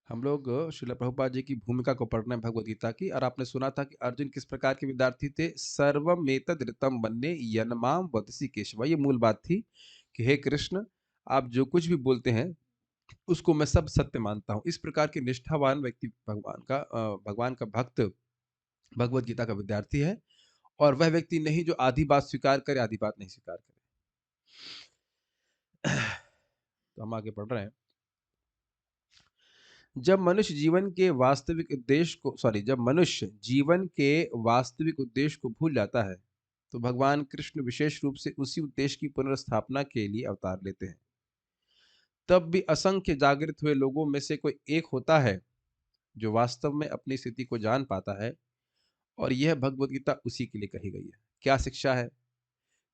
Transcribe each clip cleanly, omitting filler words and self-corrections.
हम लोग श्रील प्रभुपाद जी की भूमिका को पढ़ रहे हैं भगवद गीता की। और आपने सुना था कि अर्जुन किस प्रकार के विद्यार्थी थे। सर्वमेतद ऋतम वन्ने यन्माम वदसि केशव, ये मूल बात थी कि हे कृष्ण, आप जो कुछ भी बोलते हैं उसको मैं सब सत्य मानता हूँ। इस प्रकार के निष्ठावान व्यक्ति भगवान का भक्त, भगवद गीता का विद्यार्थी है। और वह व्यक्ति नहीं जो आधी बात स्वीकार करे, आधी बात नहीं स्वीकार करे। तो हम आगे पढ़ रहे हैं। जब मनुष्य जीवन के वास्तविक उद्देश्य को भूल जाता है, तो भगवान कृष्ण विशेष रूप से उसी उद्देश्य की पुनर्स्थापना के लिए अवतार लेते हैं। तब भी असंख्य जागृत हुए लोगों में से कोई एक होता है जो वास्तव में अपनी स्थिति को जान पाता है, और यह भगवद गीता उसी के लिए कही गई है। क्या शिक्षा है?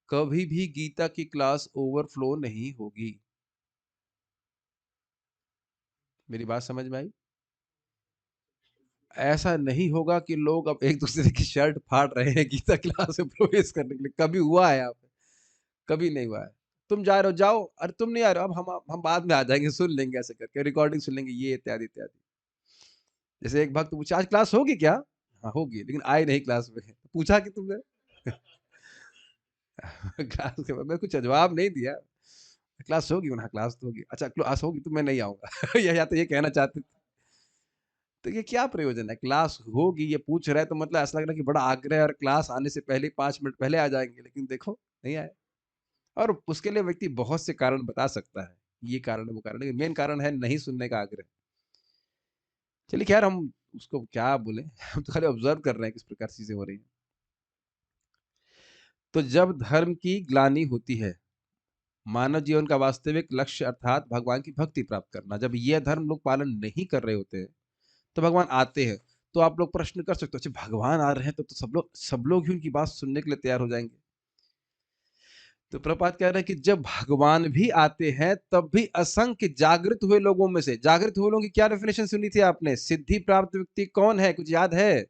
कभी भी गीता की क्लास ओवरफ्लो नहीं होगी। मेरी बात समझ में आई? ऐसा नहीं होगा कि लोग अब एक दूसरे की शर्ट फाड़ रहे हैं गीता क्लास में प्रवेश करने के लिए। कभी हुआ है यहाँ पे? कभी नहीं हुआ है। तुम जा रहे हो, जाओ। अरे तुम नहीं आ रहे हो, अब हम बाद में आ जाएंगे, सुन लेंगे, ऐसे करके रिकॉर्डिंग सुन लेंगे, ये इत्यादि इत्यादि। जैसे एक भक्त पूछा, आज क्लास होगी क्या? हाँ होगी, लेकिन आए नहीं क्लास में। पूछा कि तुमने? क्लास के बाद मैं कुछ जवाब नहीं दिया। क्लास होगी? हाँ क्लास तो होगी। अच्छा क्लास होगी तो मैं नहीं आऊंगा। या तो ये कहना चाहते थे। तो ये क्या प्रयोजन है? क्लास होगी ये पूछ रहा है तो मतलब ऐसा लग रहा है कि बड़ा आग्रह है, और क्लास आने से पहले 5 मिनट पहले आ जाएंगे, लेकिन देखो नहीं आए। और उसके लिए व्यक्ति बहुत से कारण बता सकता है, ये कारण है वो कारण है, लेकिन मेन कारण है नहीं सुनने का आग्रह। चलिए खैर, हम उसको क्या बोले। हम तो खाली ऑब्जर्व कर रहे हैं किस प्रकार चीजें हो रही हैं। तो जब धर्म की ग्लानि होती है, मानव जीवन का वास्तविक लक्ष्य अर्थात भगवान की भक्ति प्राप्त करना, जब यह धर्म लोग पालन नहीं कर रहे होते हैं, तो भगवान आते हैं। तो आप लोग प्रश्न कर सकते हो, अच्छा भगवान आ रहे हैं तो सब लोग ही उनकी बात सुनने के लिए तैयार हो जाएंगे? तो प्रपात कह रहे हैं कि जब भगवान भी आते हैं तब भी असंख्य जागृत हुए लोगों में से, जागृत हुए लोगों की क्या डेफिनेशन सुनी थी आपने? सिद्धि प्राप्त व्यक्ति कौन है, कुछ याद है?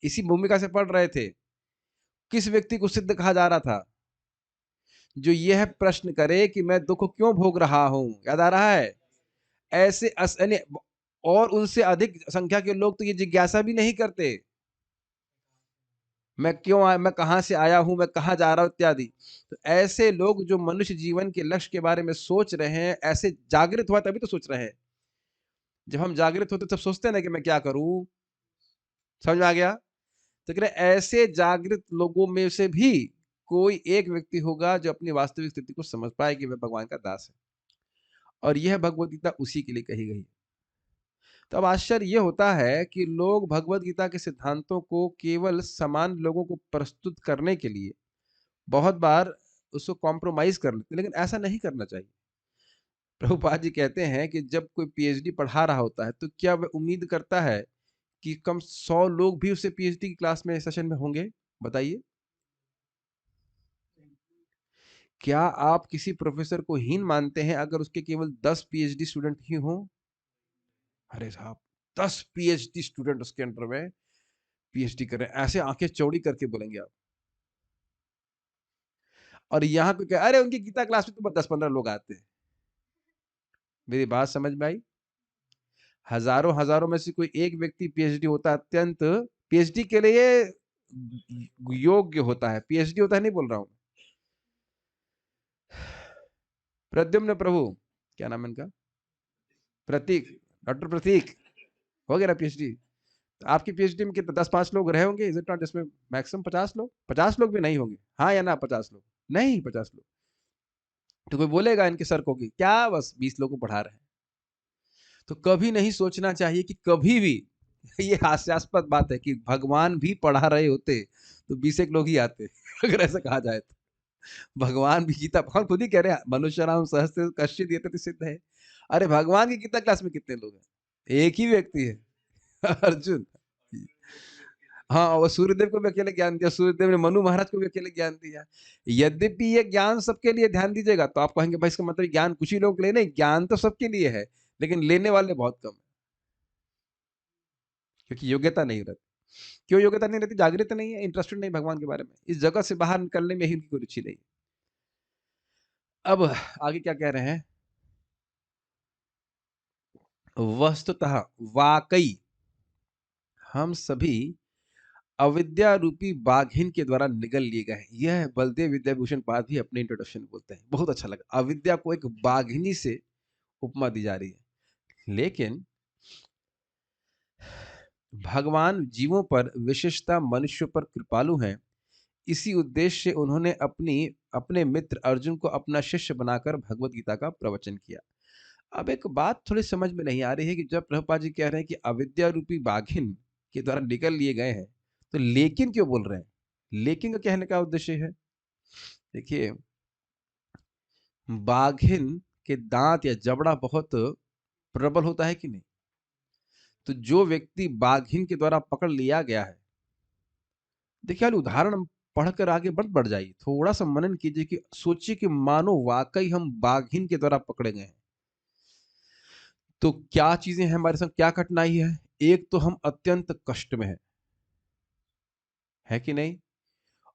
इसी भूमिका से पढ़ रहे थे। किस व्यक्ति को सिद्ध कहा जा रहा था? जो यह प्रश्न करे कि मैं दुख क्यों भोग रहा हूं। याद आ रहा है? ऐसे यानी और उनसे अधिक संख्या के लोग तो ये जिज्ञासा भी नहीं करते, मैं क्यों आया, मैं कहां से आया हूं, मैं कहां जा रहा हूं इत्यादि। तो ऐसे लोग जो मनुष्य जीवन के लक्ष्य के बारे में सोच रहे हैं, ऐसे जागृत हुआ तभी तो सोच रहे हैं। जब हम जागृत होते तब सोचते हैं ना कि मैं क्या करूं। समझ में आ गया? तो कह रहे ऐसे जागृत लोगों में से भी कोई एक व्यक्ति होगा जो अपनी वास्तविक स्थिति को समझ पाए कि वह भगवान का दास है, और यह भगवत गीता उसी के लिए कही गई। तो अब आश्चर्य ये होता है कि लोग भगवत गीता के सिद्धांतों को केवल समान लोगों को प्रस्तुत करने के लिए बहुत बार उसको कॉम्प्रोमाइज कर लेते हैं, लेकिन ऐसा नहीं करना चाहिए। प्रभुपाद जी कहते हैं कि जब कोई पीएचडी पढ़ा रहा होता है तो क्या वह उम्मीद करता है कि कम 100 लोग भी उससे पीएचडी की क्लास में सेशन में होंगे? बताइए। क्या आप किसी प्रोफेसर को हीन मानते हैं अगर उसके केवल 10 पीएचडी स्टूडेंट ही हों? अरे साहब, 10 पीएचडी स्टूडेंट उसके अंडर में पीएचडी कर रहे हैं, ऐसे आंखें चौड़ी करके बोलेंगे आप। और यहाँ पे क्या, अरे उनकी गीता क्लास में तो 10-15 लोग आते हैं। मेरी बात समझ में आई? हजारों हजारों में से कोई एक व्यक्ति पीएचडी होता है, अत्यंत पीएचडी के लिए योग्य होता है। पीएचडी होता है नहीं बोल रहा हूं। प्रद्युम्न प्रभु, क्या नाम है इनका? प्रतीक, डॉक्टर प्रतीक, हो गया ना पीएचडी? तो आपकी पीएचडी में कितने, 10-5 लोग रहे होंगे, इज इट नॉट? जिसमें मैक्सिमम 50 लोग, 50 लोग भी नहीं होंगे। हाँ या ना? 50 लोग नहीं, 50 लोग। तो कोई बोलेगा इनके सर को कि क्या बस 20 लोग को पढ़ा रहे हैं? तो कभी नहीं सोचना चाहिए कि कभी भी ये हास्यास्पद बात है कि भगवान भी पढ़ा रहे होते तो 20 एक लोग ही आते। अगर ऐसा कहा जाए तो भगवान भी गीता, भगवान खुद ही कह रहे हैं, मनुष्य नाम सहस्त्र कश्चित यतति सिद्ध है। अरे भगवान की गीता क्लास में कितने लोग हैं? एक ही व्यक्ति है। अर्जुन। हाँ, और सूर्यदेव को भी अकेले ज्ञान दिया, सूर्यदेव ने मनु महाराज को भी अकेले ज्ञान दिया। यद्यपि ये ज्ञान सबके लिए, ध्यान दीजिएगा, तो आप कहेंगे भाई इसका मतलब ज्ञान कुछ ही लोगों के लिए नहीं, ज्ञान तो सबके लिए है, लेकिन लेने वाले बहुत कम है, क्योंकि योग्यता नहीं रहती। क्यों योग्यता नहीं रहती? जागृत नहीं है, इंटरेस्टेड नहीं भगवान के बारे में, इस जगत से बाहर निकलने में ही उनकी कोई रुचि नहीं। अब आगे क्या कह रहे हैं? वस्तुतः वाकई हम सभी अविद्या रूपी बाघिन के द्वारा निगल लिए गए हैं। यह बलदेव विद्याभूषण पाद भी अपने इंट्रोडक्शन में बोलते हैं, बहुत अच्छा लगा। अविद्या को एक बाघिनी से उपमा दी जा रही है, लेकिन भगवान जीवों पर विशेषता मनुष्य पर कृपालु हैं। इसी उद्देश्य से उन्होंने अपने मित्र अर्जुन को अपना शिष्य बनाकर भगवत गीता का प्रवचन किया। अब एक बात थोड़ी समझ में नहीं आ रही है कि जब प्रभुपाद जी कह रहे हैं कि अविद्या रूपी बाघिन के द्वारा निगल लिए गए हैं, तो लेकिन क्यों बोल रहे हैं? लेकिन का कहने का उद्देश्य है, देखिए, बाघिन के दांत या जबड़ा बहुत प्रबल होता है कि नहीं? तो जो व्यक्ति बाघिन के द्वारा पकड़ लिया गया है, देखिए वाले उदाहरण हम पढ़कर आगे बढ़ जाइए, थोड़ा सा मनन कीजिए कि सोचिए कि मानो वाकई हम बाघिन के द्वारा पकड़े गए हैं, तो क्या चीजें हैं हमारे साथ, क्या कठिनाई है? एक तो हम अत्यंत कष्ट में है कि नहीं?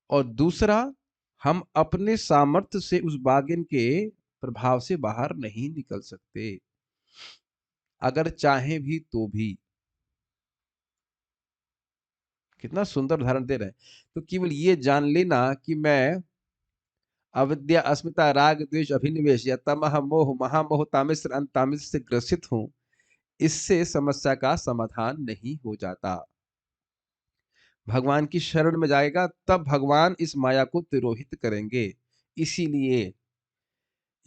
और दूसरा, हम अपने सामर्थ्य से उस बाघिन के प्रभाव से बाहर नहीं निकल सकते, अगर चाहें भी तो भी। कितना सुंदर उदाहरण दे रहे हैं। तो केवल ये जान लेना कि मैं अविद्या, अस्मिता, राग, द्वेष, अभिनिवेश या तमह, मोह, महामोह, तामिश्र, अंतामिश्र से ग्रसित हूं, इससे समस्या का समाधान नहीं हो जाता। भगवान की शरण में जाएगा तब भगवान इस माया को तिरोहित करेंगे। इसीलिए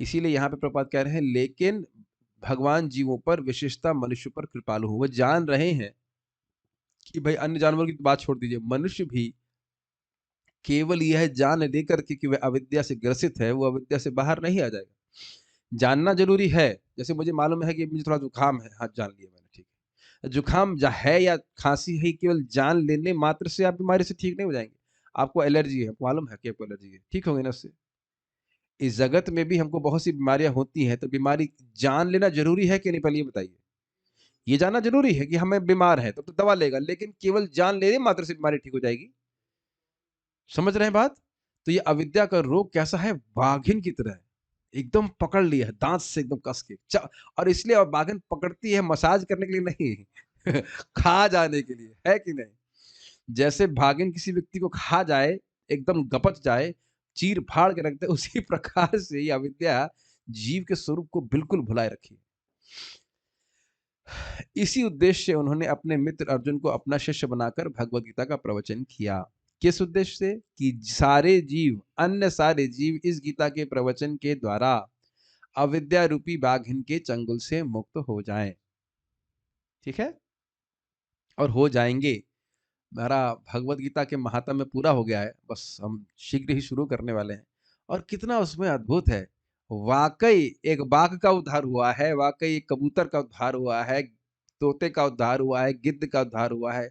इसीलिए यहाँ पे प्रभुपाद कह रहे हैं, लेकिन भगवान जीवों पर विशेषता मनुष्य पर कृपालु हो। वो जान रहे हैं कि भाई अन्य जानवरों की तो बात छोड़ दीजिए, मनुष्य भी केवल यह जान लेकर के कि वह अविद्या से ग्रसित है, वो अविद्या से बाहर नहीं आ जाएगा। जानना जरूरी है। जैसे मुझे मालूम है कि मुझे थोड़ा जुकाम है, हाँ जान लिया मैंने, ठीक है। जुकाम है या खांसी है, केवल जान लेने मात्र से आप बीमारी से ठीक नहीं हो जाएंगे। आपको एलर्जी है, मालूम है कि आपको एलर्जी है, ठीक होगी ना उससे? इस जगत में भी हमको बहुत सी बीमारियां होती हैं, तो बीमारी जान लेना जरूरी है कि नहीं, पहले ये बताइए। ये जानना जरूरी है कि हमें बीमार है तो दवा लेगा, लेकिन केवल जान लेने मात्र से बीमारी ठीक हो जाएगी? समझ रहे हैं बात? तो ये अविद्या का रोग कैसा है? बाघिन की तरह है, एकदम पकड़ लिया है दांत से एकदम कस के। और इसलिए और बाघिन पकड़ती है मसाज करने के लिए नहीं खा जाने के लिए, है कि नहीं? जैसे भागिन किसी व्यक्ति को खा जाए, एकदम गपच जाए, चीर फाड़ के रख दे, उसी प्रकार से ये अविद्या जीव के स्वरूप को बिल्कुल भुलाए रखी। इसी उद्देश्य से उन्होंने अपने मित्र अर्जुन को अपना शिष्य बनाकर भगवत गीता का प्रवचन किया। किस उद्देश्य से? कि सारे जीव, अन्य सारे जीव इस गीता के प्रवचन के द्वारा अविद्या रूपी बाघिन के चंगुल से मुक्त हो जाएं। ठीक है, और हो जाएंगे। मेरा भगवत गीता के महात्म्य पूरा हो गया है, बस हम शीघ्र ही शुरू करने वाले हैं। और कितना उसमें अद्भुत है। वाकई एक बाघ का उद्धार हुआ है, वाकई एक कबूतर का उद्धार हुआ है, तोते का उद्धार हुआ है, गिद्ध का उद्धार हुआ है,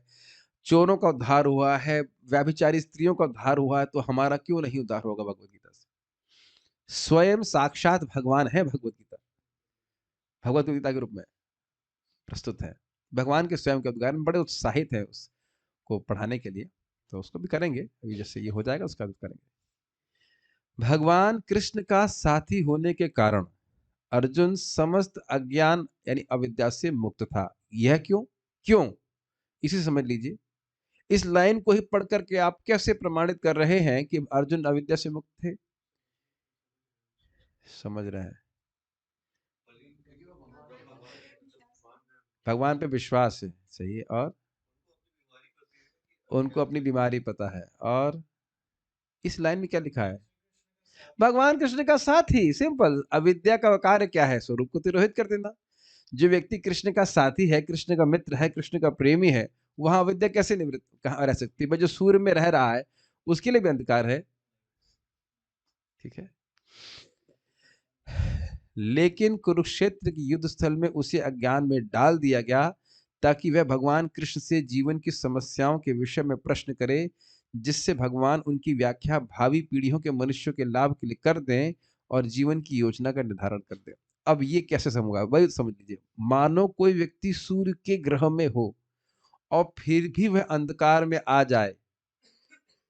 चोरों का उद्धार हुआ है, व्यभिचारी स्त्रियों का उद्धार हुआ है, तो हमारा क्यों नहीं उद्धार होगा भगवत गीता से? स्वयं साक्षात भगवान है भगवत गीता, भगवत गीता के रूप में प्रस्तुत है। भगवान के स्वयं के उद्गार में बड़े उत्साहित है उसको पढ़ाने के लिए, तो उसको भी करेंगे अभी, जैसे ये हो जाएगा उसका भी करेंगे। भगवान कृष्ण का साथी होने के कारण अर्जुन समस्त अज्ञान यानी अविद्या से मुक्त था। यह क्यों? क्यों, इसे समझ लीजिए। इस लाइन को ही पढ़ करके आप कैसे प्रमाणित कर रहे हैं कि अर्जुन अविद्या से मुक्त थे? समझ रहे हैं? भगवान पे विश्वास है, सही है, और उनको अपनी बीमारी पता है। और इस लाइन में क्या लिखा है? भगवान कृष्ण का साथी, सिंपल। अविद्या का कार्य क्या है? स्वरूप को तिरोहित कर देना। जो व्यक्ति कृष्ण का साथी है, कृष्ण का मित्र है, कृष्ण का प्रेमी है, वहां अविद्या कैसे निवृत्त कहां रह सकती है? जो सूर्य में रह रहा है उसके लिए भी अंधकार है। ठीक है, लेकिन कुरुक्षेत्र की युद्ध स्थल में उसे अज्ञान में डाल दिया गया ताकि वह भगवान कृष्ण से जीवन की समस्याओं के विषय में प्रश्न करे, जिससे भगवान उनकी व्याख्या भावी पीढ़ियों के मनुष्यों के लाभ के लिए कर दें और जीवन की योजना का निर्धारण कर दें। अब ये कैसे समझा? वही समझ लीजिए, मानो कोई व्यक्ति सूर्य के ग्रह में हो और फिर भी वह अंधकार में आ जाए,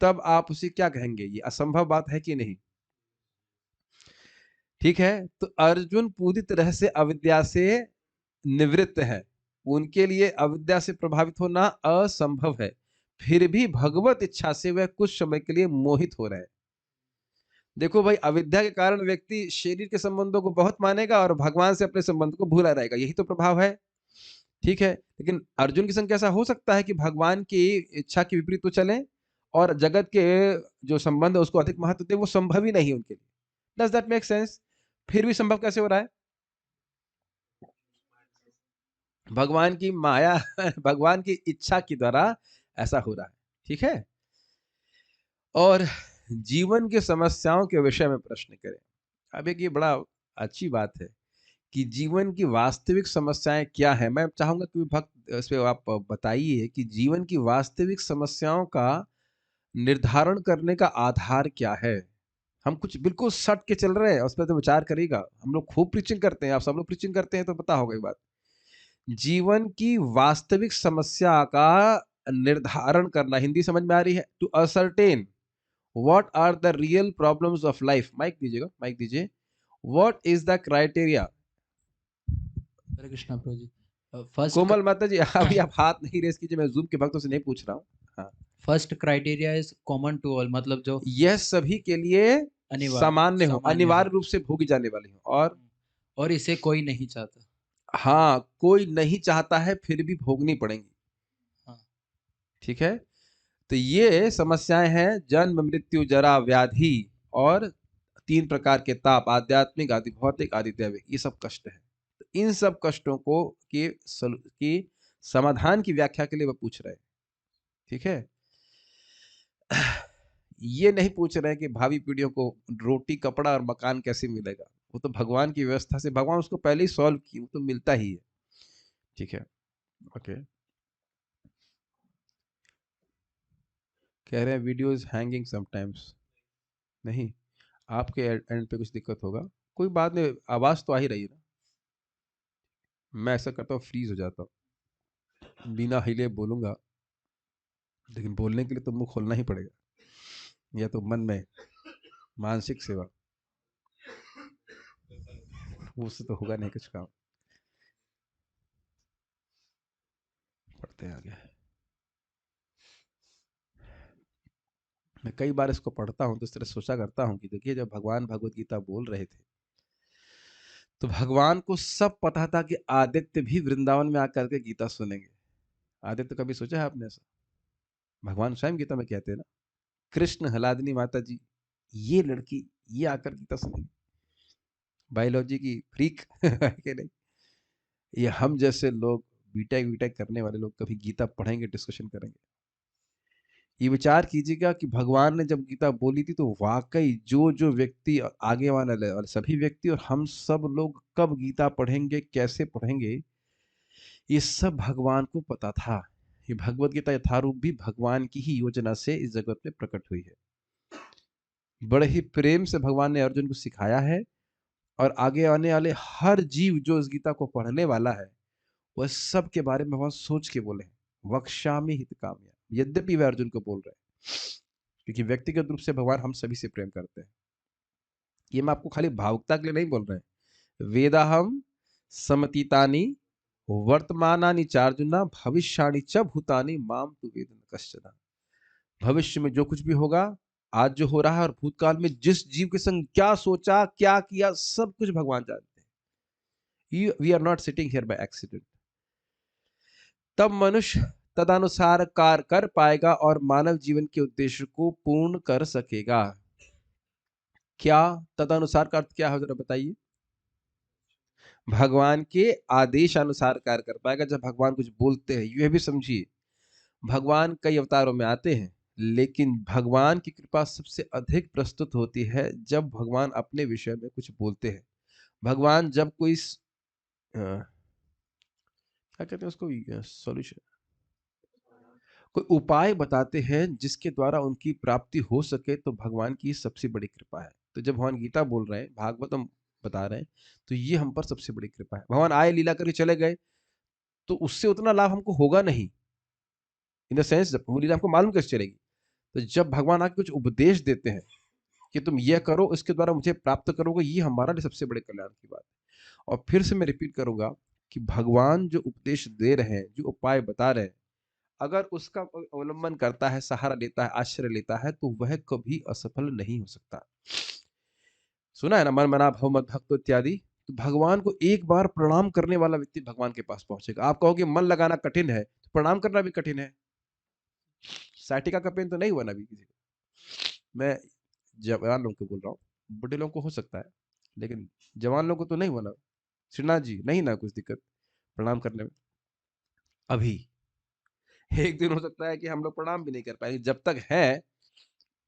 तब आप उसे क्या कहेंगे? ये असंभव बात है कि नहीं? ठीक है, तो अर्जुन पूरी तरह से अविद्या से निवृत्त हैं, उनके लिए अविद्या से प्रभावित होना असंभव है, फिर भी भगवत इच्छा से वह कुछ समय के लिए मोहित हो रहे हैं। देखो भाई, अविद्या के कारण व्यक्ति शरीर के संबंधों को बहुत मानेगा और भगवान से अपने संबंध को भूला रहेगा, यही तो प्रभाव है। ठीक है, लेकिन अर्जुन की संख्या ऐसा हो सकता है कि भगवान की इच्छा के विपरीत तो चले और जगत के जो संबंध है उसको अधिक महत्व दे, वो संभव ही नहीं है उनके लिए। Does that make sense? फिर भी संभव कैसे हो रहा है? भगवान की माया भगवान की इच्छा के द्वारा ऐसा हो रहा है। ठीक है, और जीवन की समस्याओं के विषय में प्रश्न करें। अब एक ये बड़ा अच्छी बात है कि जीवन की वास्तविक समस्याएं क्या है। मैं चाहूंगा कि भक्त इस पे आप बताइए कि जीवन की वास्तविक समस्याओं का निर्धारण करने का आधार क्या है। हम कुछ बिल्कुल सट के चल रहे हैं, उस पर तो विचार करिएगा। हम लोग खूब प्रीचिंग करते हैं, आप सब लोग प्रीचिंग करते हैं, तो पता होगा ये बात। जीवन की वास्तविक समस्या का निर्धारण करना, हिंदी समझ में आ रही है? To ascertain what are the real problems of life. Mic दीजिएगा, माइक दीजिए। What is the criteria? Hare Krishna Prabhu ji. First Komal Mata ji, अभी आप हाथ नहीं रेस कीजिए, मैं जूम के भक्तों से नहीं पूछ रहा हूँ। हाँ, first criteria is common to all, मतलब जो यह सभी के लिए सामान्य हो, सामान्य अनिवार्य हो रूप से भोगी जाने वाली हो, और इसे कोई नहीं चाहता। हाँ, कोई नहीं चाहता है, फिर भी भोगनी पड़ेंगी। हाँ। ठीक है, तो ये समस्याएं हैं जन्म मृत्यु जरा व्याधि और 3 प्रकार के ताप, आध्यात्मिक, आदि भौतिक, आदि दैविक। ये सब कष्ट है। तो इन सब कष्टों को की समाधान की व्याख्या के लिए वो पूछ रहे हैं। ठीक है, ये नहीं पूछ रहे हैं कि भावी पीढ़ियों को रोटी, कपड़ा और मकान कैसे मिलेगा। वो तो भगवान की व्यवस्था से, भगवान उसको पहले ही सॉल्व की, वो तो मिलता ही है। ठीक है, ओके। कह रहे हैं वीडियो इज हैंगिंग समटाइम्स। नहीं, आपके एंड पे कुछ दिक्कत होगा, कोई बात नहीं, आवाज तो आ ही रही है ना। मैं ऐसा करता हूँ, फ्रीज हो जाता हूँ, बिना हिले बोलूंगा, लेकिन बोलने के लिए तो मुंह खोलना ही पड़ेगा, या तो मन में मानसिक सेवा, उससे तो होगा नहीं कुछ काम। पढ़ते हैं आगे। मैं कई बार इसको पढ़ता हूँ तो इस तरह सोचा करता हूँ कि देखिए, जब भगवान भगवत गीता बोल रहे थे तो भगवान को सब पता था कि आदित्य भी वृंदावन में आकर के गीता सुनेंगे। आदित्य, कभी सोचा है आपने ऐसा? भगवान स्वयं गीता में कहते हैं ना, कृष्ण, हलादिनी माता जी, ये लड़की ये आकर गीता सुनेगी। बायोलॉजी की फ्रीक के नहीं, ये हम जैसे लोग, बीटेक वीटेक करने वाले लोग कभी गीता पढ़ेंगे, डिस्कशन करेंगे? ये विचार कीजिएगा कि भगवान ने जब गीता बोली थी तो वाकई जो जो व्यक्ति आगे वाले और सभी व्यक्ति और हम सब लोग कब गीता पढ़ेंगे, कैसे पढ़ेंगे, ये सब भगवान को पता था। ये भगवत गीता यथारूप भी भगवान की ही योजना से इस जगत में प्रकट हुई है। बड़े ही प्रेम से भगवान ने अर्जुन को सिखाया है, और आगे आने वाले हर जीव जो इस गीता को पढ़ने वाला है, वह सब के बारे में भगवान सोच के बोले हैं, वक्ष्यामि हित काम्या। यद्यपि वह अर्जुन को बोल रहे हैं, क्योंकि व्यक्तिगत रूप से भगवान हम सभी से प्रेम करते हैं। ये मैं आपको खाली भावुकता के लिए नहीं बोल रहे हैं। वेदाहम समतीतानि वर्तमानानि चार्जुना भविष्याणि च भूतानि माम तु वेद न कश्चन। भविष्य में जो कुछ भी होगा, आज जो हो रहा है, और भूतकाल में जिस जीव के संग क्या सोचा, क्या किया, सब कुछ भगवान जानते हैं। We are not sitting here by accident. तब मनुष्य तदनुसार कार्य कर पाएगा और मानव जीवन के उद्देश्य को पूर्ण कर सकेगा। क्या तदनुसार का अर्थ क्या है, जरा बताइए? भगवान के आदेश अनुसार कार्य कर पाएगा। जब भगवान कुछ बोलते हैं, यह भी समझिए, भगवान कई अवतारों में आते हैं, लेकिन भगवान की कृपा सबसे अधिक प्रस्तुत होती है जब भगवान अपने विषय में कुछ बोलते हैं। भगवान जब कोई क्या कहते हैं उसको, सॉल्यूशन, कोई उपाय बताते हैं जिसके द्वारा उनकी प्राप्ति हो सके, तो भगवान की सबसे बड़ी कृपा है। तो जब भगवान गीता बोल रहे हैं, भागवतम बता रहे हैं, तो ये हम पर सबसे बड़ी कृपा है। भगवान आए, लीला करके चले गए, तो उससे उतना लाभ हमको होगा नहीं। इन द सेंस, वो लीला हमको मालूम कैसे चलेगी? तो जब भगवान आके कुछ उपदेश देते हैं कि तुम यह करो, इसके द्वारा मुझे प्राप्त करोगे, ये हमारा लिए सबसे बड़े कल्याण की बात है। और फिर से मैं रिपीट करूंगा, कि भगवान जो उपदेश दे रहे हैं, जो उपाय बता रहे हैं, अगर उसका अवलंबन करता है, सहारा लेता है, आश्रय लेता है, तो वह कभी असफल नहीं हो सकता। सुना है ना, मन मना भव मत भक्तो इत्यादि। तो भगवान को एक बार प्रणाम करने वाला व्यक्ति भगवान के पास पहुंचेगा। आप कहोगे मन लगाना कठिन है, तो प्रणाम करना भी कठिन है। साइटिका का पेन तो नहीं हुआ ना अभी किसी को। मैं जवान लोगों को बोल रहा हूँ, बुढ़े लोगों को हो सकता है, लेकिन जवान लोगों को तो नहीं हुआ ना। श्रीनाथ जी नहीं ना कुछ दिक्कत प्रणाम करने में अभी। एक दिन हो सकता है कि हम लोग प्रणाम भी नहीं कर पाएंगे। जब तक है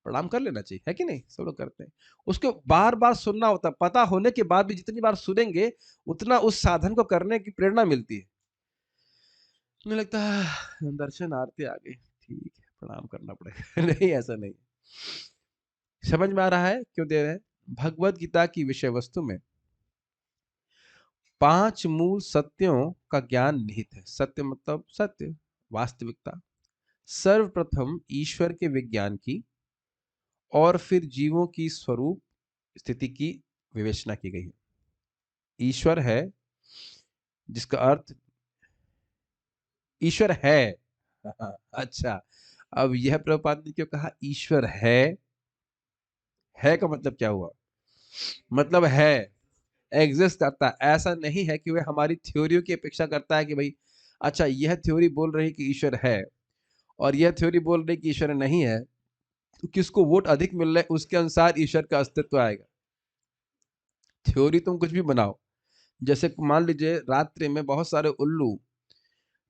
प्रणाम कर लेना चाहिए, है कि नहीं? सब लोग करते हैं। उसको बार बार सुनना होता है, पता होने के बाद भी जितनी बार सुनेंगे उतना उस साधन को करने की प्रेरणा मिलती है। मुझे लगता है दर्शन आरती आ गई, ठीक है प्रणाम करना पड़ेगा। नहीं, ऐसा नहीं। समझ में आ रहा है क्यों दे रहे हैं? भगवत गीता की विषय वस्तु में 5 मूल सत्यों का ज्ञान निहित है। सत्य मतलब सत्य, वास्तविकता। सर्वप्रथम ईश्वर के विज्ञान की और फिर जीवों की स्वरूप स्थिति की विवेचना की गई है। ईश्वर है, जिसका अर्थ ईश्वर है। अच्छा, अब यह प्रभुपाद ने क्यों कहा ईश्वर है का मतलब क्या हुआ? मतलब है, एग्जिस्ट करता है। ऐसा नहीं है कि वह हमारी थ्योरियों की अपेक्षा करता है कि भाई अच्छा यह थ्योरी बोल रही कि ईश्वर है और यह थ्योरी बोल रही कि ईश्वर नहीं है, तो किसको वोट अधिक मिल रहे उसके अनुसार ईश्वर का अस्तित्व आएगा। थ्योरी तुम कुछ भी बनाओ, जैसे मान लीजिए रात्रि में बहुत सारे उल्लू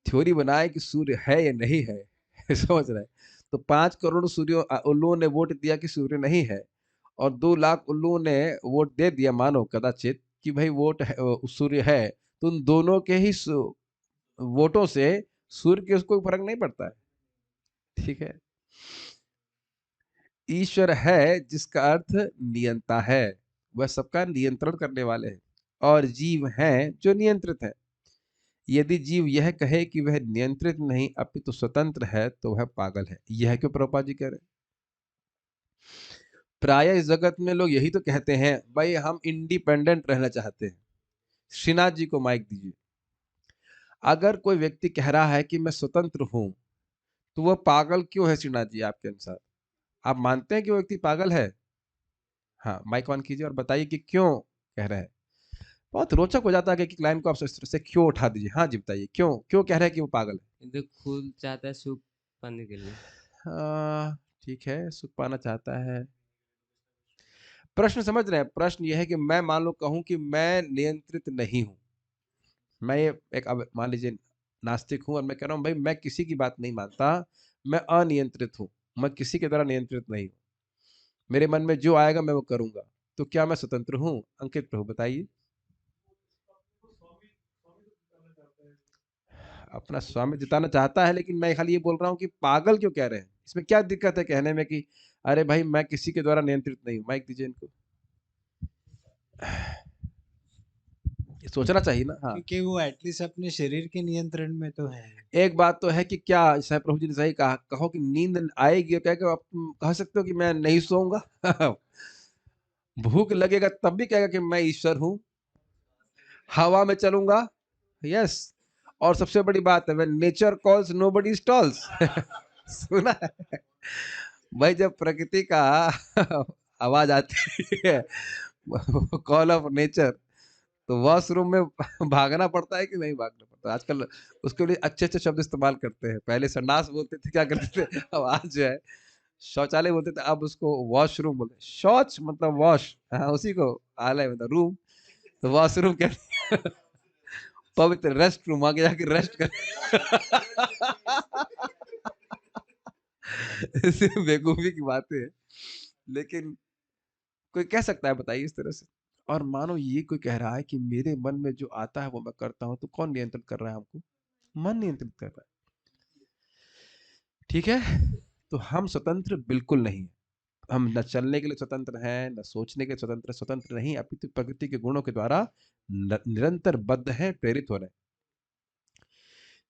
थ्योरी बनाए कि सूर्य है या नहीं है। समझ रहे हैं? तो 5 करोड़ सूर्यों उल्लुओं ने वोट दिया कि सूर्य नहीं है, और 2 लाख उल्लुओं ने वोट दे दिया मानो कदाचित कि भाई वोट है, सूर्य है। तो उन दोनों के ही वोटों से सूर्य के उसको फर्क नहीं पड़ता है। ठीक है, ईश्वर है जिसका अर्थ नियंता है, वह सबका नियंत्रण करने वाले हैं, और जीव हैं जो नियंत्रित है। यदि जीव यह कहे कि वह नियंत्रित नहीं अपितु स्वतंत्र है तो वह पागल है। यह क्यों प्रभुपाद जी कह रहे हैं? प्राय इस जगत में लोग यही तो कहते हैं भाई हम इंडिपेंडेंट रहना चाहते हैं। श्रीनाथ जी को माइक दीजिए। अगर कोई व्यक्ति कह रहा है कि मैं स्वतंत्र हूं, तो वह पागल क्यों है श्रीनाथ जी आपके अनुसार? आप मानते हैं कि वो व्यक्ति पागल है? हाँ, माइक ऑन कीजिए और बताइए कि क्यों कह रहे हैं। बहुत रोचक हो जाता है कि क्लाइंट को आप इस तरह से क्यों उठा दीजिए। हाँ जी, बताइए क्यों क्यों कह रहे हैं कि वो पागल है? तो खुद चाहता है सुख पाने के लिए। ठीक है, सुख पाना चाहता है। प्रश्न समझ रहे हैं? प्रश्न यह है कि मैं मान लो कहूं कि मैं नियंत्रित नहीं हूं। मैं ये एक अब मान लीजिए नास्तिक हूं और मैं कह रहा हूं भाई मैं किसी की बात नहीं मानता, मैं अनियंत्रित हूं, मैं किसी के द्वारा नियंत्रित नहीं हूं, मेरे मन में जो आएगा मैं वो करूंगा। तो क्या मैं स्वतंत्र हूं? अंकित प्रभु बताइए। अपना स्वामी जिताना चाहता है, लेकिन मैं खाली ये बोल रहा हूँ कि पागल क्यों कह रहे हैं? इसमें क्या दिक्कत है कहने में कि अरे भाई मैं किसी के द्वारा नियंत्रित नहीं हूं? माइक दीजिए इनको। ये सोचना चाहिए ना। हाँ, क्योंकि वो एटलीस्ट अपने शरीर के नियंत्रण में तो है। एक बात तो है कि क्या साहब प्रभु जी ने सही कहा, कहो कि नींद आएगी और कह आप कह सकते हो कि मैं नहीं सोऊंगा। भूख लगेगा तब भी कहेगा कि मैं ईश्वर हूं। हवा में चलूंगा, यस। और सबसे बड़ी बात है when nature calls nobody stalls. सुना है भाई? जब प्रकृति का आवाज आती है, कॉल ऑफ नेचर, तो वॉशरूम में भागना पड़ता है कि नहीं भागना पड़ता? आजकल उसके लिए अच्छे अच्छे शब्द इस्तेमाल करते हैं। पहले संडास बोलते थे, क्या करते थे, अब आज जो है शौचालय बोलते थे, अब उसको वॉशरूम बोलते हैं। शौच मतलब वॉश, हाँ उसी को, आलय मतलब रूम, तो वॉशरूम कहते हैं। पवित्र रेस्ट रूम, आगे जाके रेस्ट कर। सिर्फ बेवकूफी की बातें है, लेकिन कोई कह सकता है बताइए इस तरह से। और मानो ये कोई कह रहा है कि मेरे मन में जो आता है वो मैं करता हूं, तो कौन नियंत्रित कर रहा है हमको? मन नियंत्रित कर रहा है। ठीक है, तो हम स्वतंत्र बिल्कुल नहीं है। हम न चलने के लिए स्वतंत्र हैं, न सोचने के लिए स्वतंत्र नहीं, अपितु प्रकृति के गुणों के द्वारा निरंतर बद्ध हैं, प्रेरित हो रहे हैं।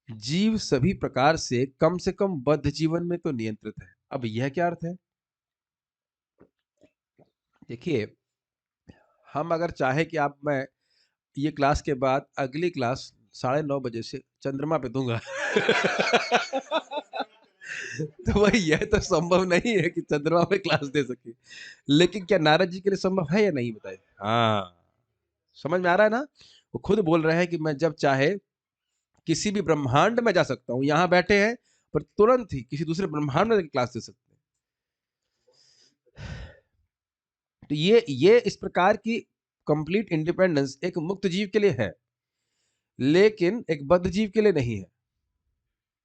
जीव सभी प्रकार से कम बद्ध जीवन में तो नियंत्रित है। अब यह क्या अर्थ है? देखिए, हम अगर चाहे कि आप मैं ये क्लास के बाद अगली क्लास 9:30 बजे से चंद्रमा पे दूंगा। तो भाई यह तो संभव नहीं है कि चंद्रमा पे क्लास दे सके, लेकिन क्या नारद जी के लिए संभव है या नहीं बताइए? हाँ, समझ में आ रहा है ना? वो खुद बोल रहे हैं कि मैं जब चाहे किसी भी ब्रह्मांड में जा सकता हूँ, यहाँ बैठे हैं पर तुरंत ही किसी दूसरे ब्रह्मांड में क्लास दे सकते हैं। तो ये इस प्रकार की कंप्लीट इंडिपेंडेंस एक मुक्त जीव के लिए है, लेकिन एक बद्ध जीव के लिए नहीं है।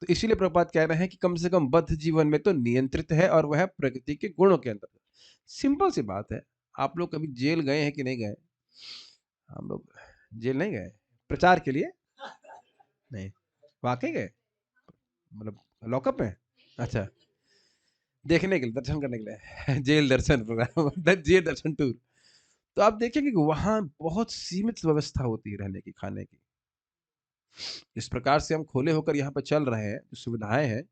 तो इसीलिए प्रभुपाद कह रहे हैं कि कम से कम बद्ध जीवन में तो नियंत्रित है, और वह प्रकृति के गुणों के अंतर्गत। सिंपल सी बात है। आप लोग कभी जेल गए हैं कि नहीं गए? हम लोग जेल नहीं गए प्रचार के लिए? नहीं, वाकई गए? मतलब लॉकअप में? अच्छा, देखने के लिए, दर्शन करने के लिए। जेल दर्शन प्रोग्राम, जेल दर्शन टूर। तो आप देखेंगे कि वहां बहुत सीमित व्यवस्था होती है रहने की, खाने की। इस प्रकार से हम खोले होकर यहाँ पे चल रहे हैं, जो सुविधाएं हैं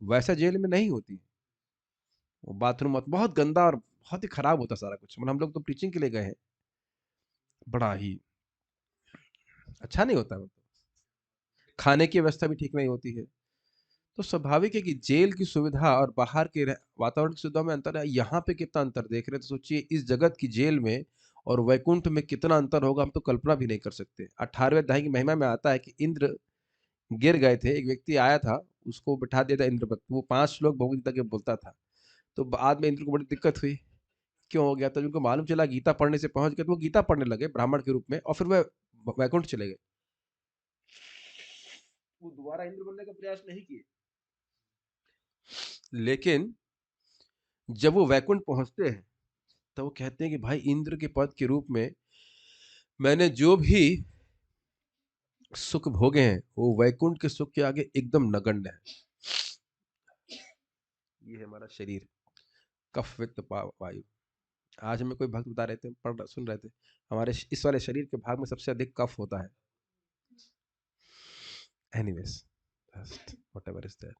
वैसा जेल में नहीं होती। वो बाथरूम बहुत गंदा और बहुत ही खराब होता सारा कुछ। मतलब हम लोग तो टीचिंग के लिए गए हैं, बड़ा ही अच्छा नहीं होता। मतलब खाने की व्यवस्था भी ठीक नहीं होती है। तो स्वाभाविक है कि जेल की सुविधा और बाहर के वातावरण की सुविधा में अंतर है। यहाँ पे कितना अंतर देख रहे हैं, तो सोचिए इस जगत की जेल में और वैकुंठ में कितना अंतर होगा, हम तो कल्पना भी नहीं कर सकते। 18वें अध्याय की महिमा में आता है कि इंद्र गिर गए थे, एक व्यक्ति आया था, उसको बिठा दिया था इंद्र पर। वो 5 श्लोक भगवद गीता के बोलता था। तो बाद में इंद्र को बड़ी दिक्कत हुई, क्यों हो गया? तो उनको मालूम चला गीता पढ़ने से पहुंच गए, तो वो गीता पढ़ने लगे ब्राह्मण के रूप में, और फिर वह वैकुंठ चले गए। वो दोबारा इंद्र बनने का प्रयास नहीं किए। लेकिन जब वो वैकुंठ पहुंचते हैं तो वो कहते हैं कि भाई इंद्र के पद के रूप में मैंने जो भी सुख भोगे हैं वो वैकुंठ के सुख के आगे एकदम नगण्य है। ये है हमारा शरीर, कफ वित्त वायु। आज हमें कोई भक्त बता रहे थे, सुन रहे थे, हमारे इस वाले शरीर के भाग में सबसे अधिक कफ होता है। Anyways, whatever is that.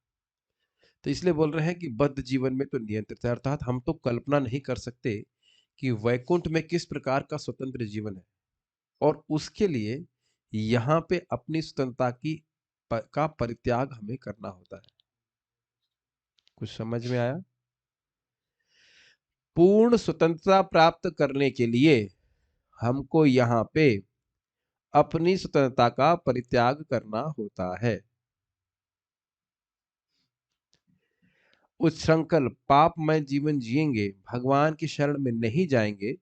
तो इसलिए बोल रहे हैं कि बद्ध जीवन में तो नियंत्रित है, अर्थात हम तो कल्पना नहीं कर सकते कि वैकुंठ में किस प्रकार का स्वतंत्र जीवन है, और उसके लिए यहाँ पे अपनी स्वतंत्रता का परित्याग हमें करना होता है। कुछ समझ में आया? पूर्ण स्वतंत्रता प्राप्त करने के लिए हमको यहाँ पे अपनी स्वतंत्रता का परित्याग करना होता है। उच्छृंखल पापमय जीवन जिएंगे, भगवान की शरण में नहीं जाएंगे,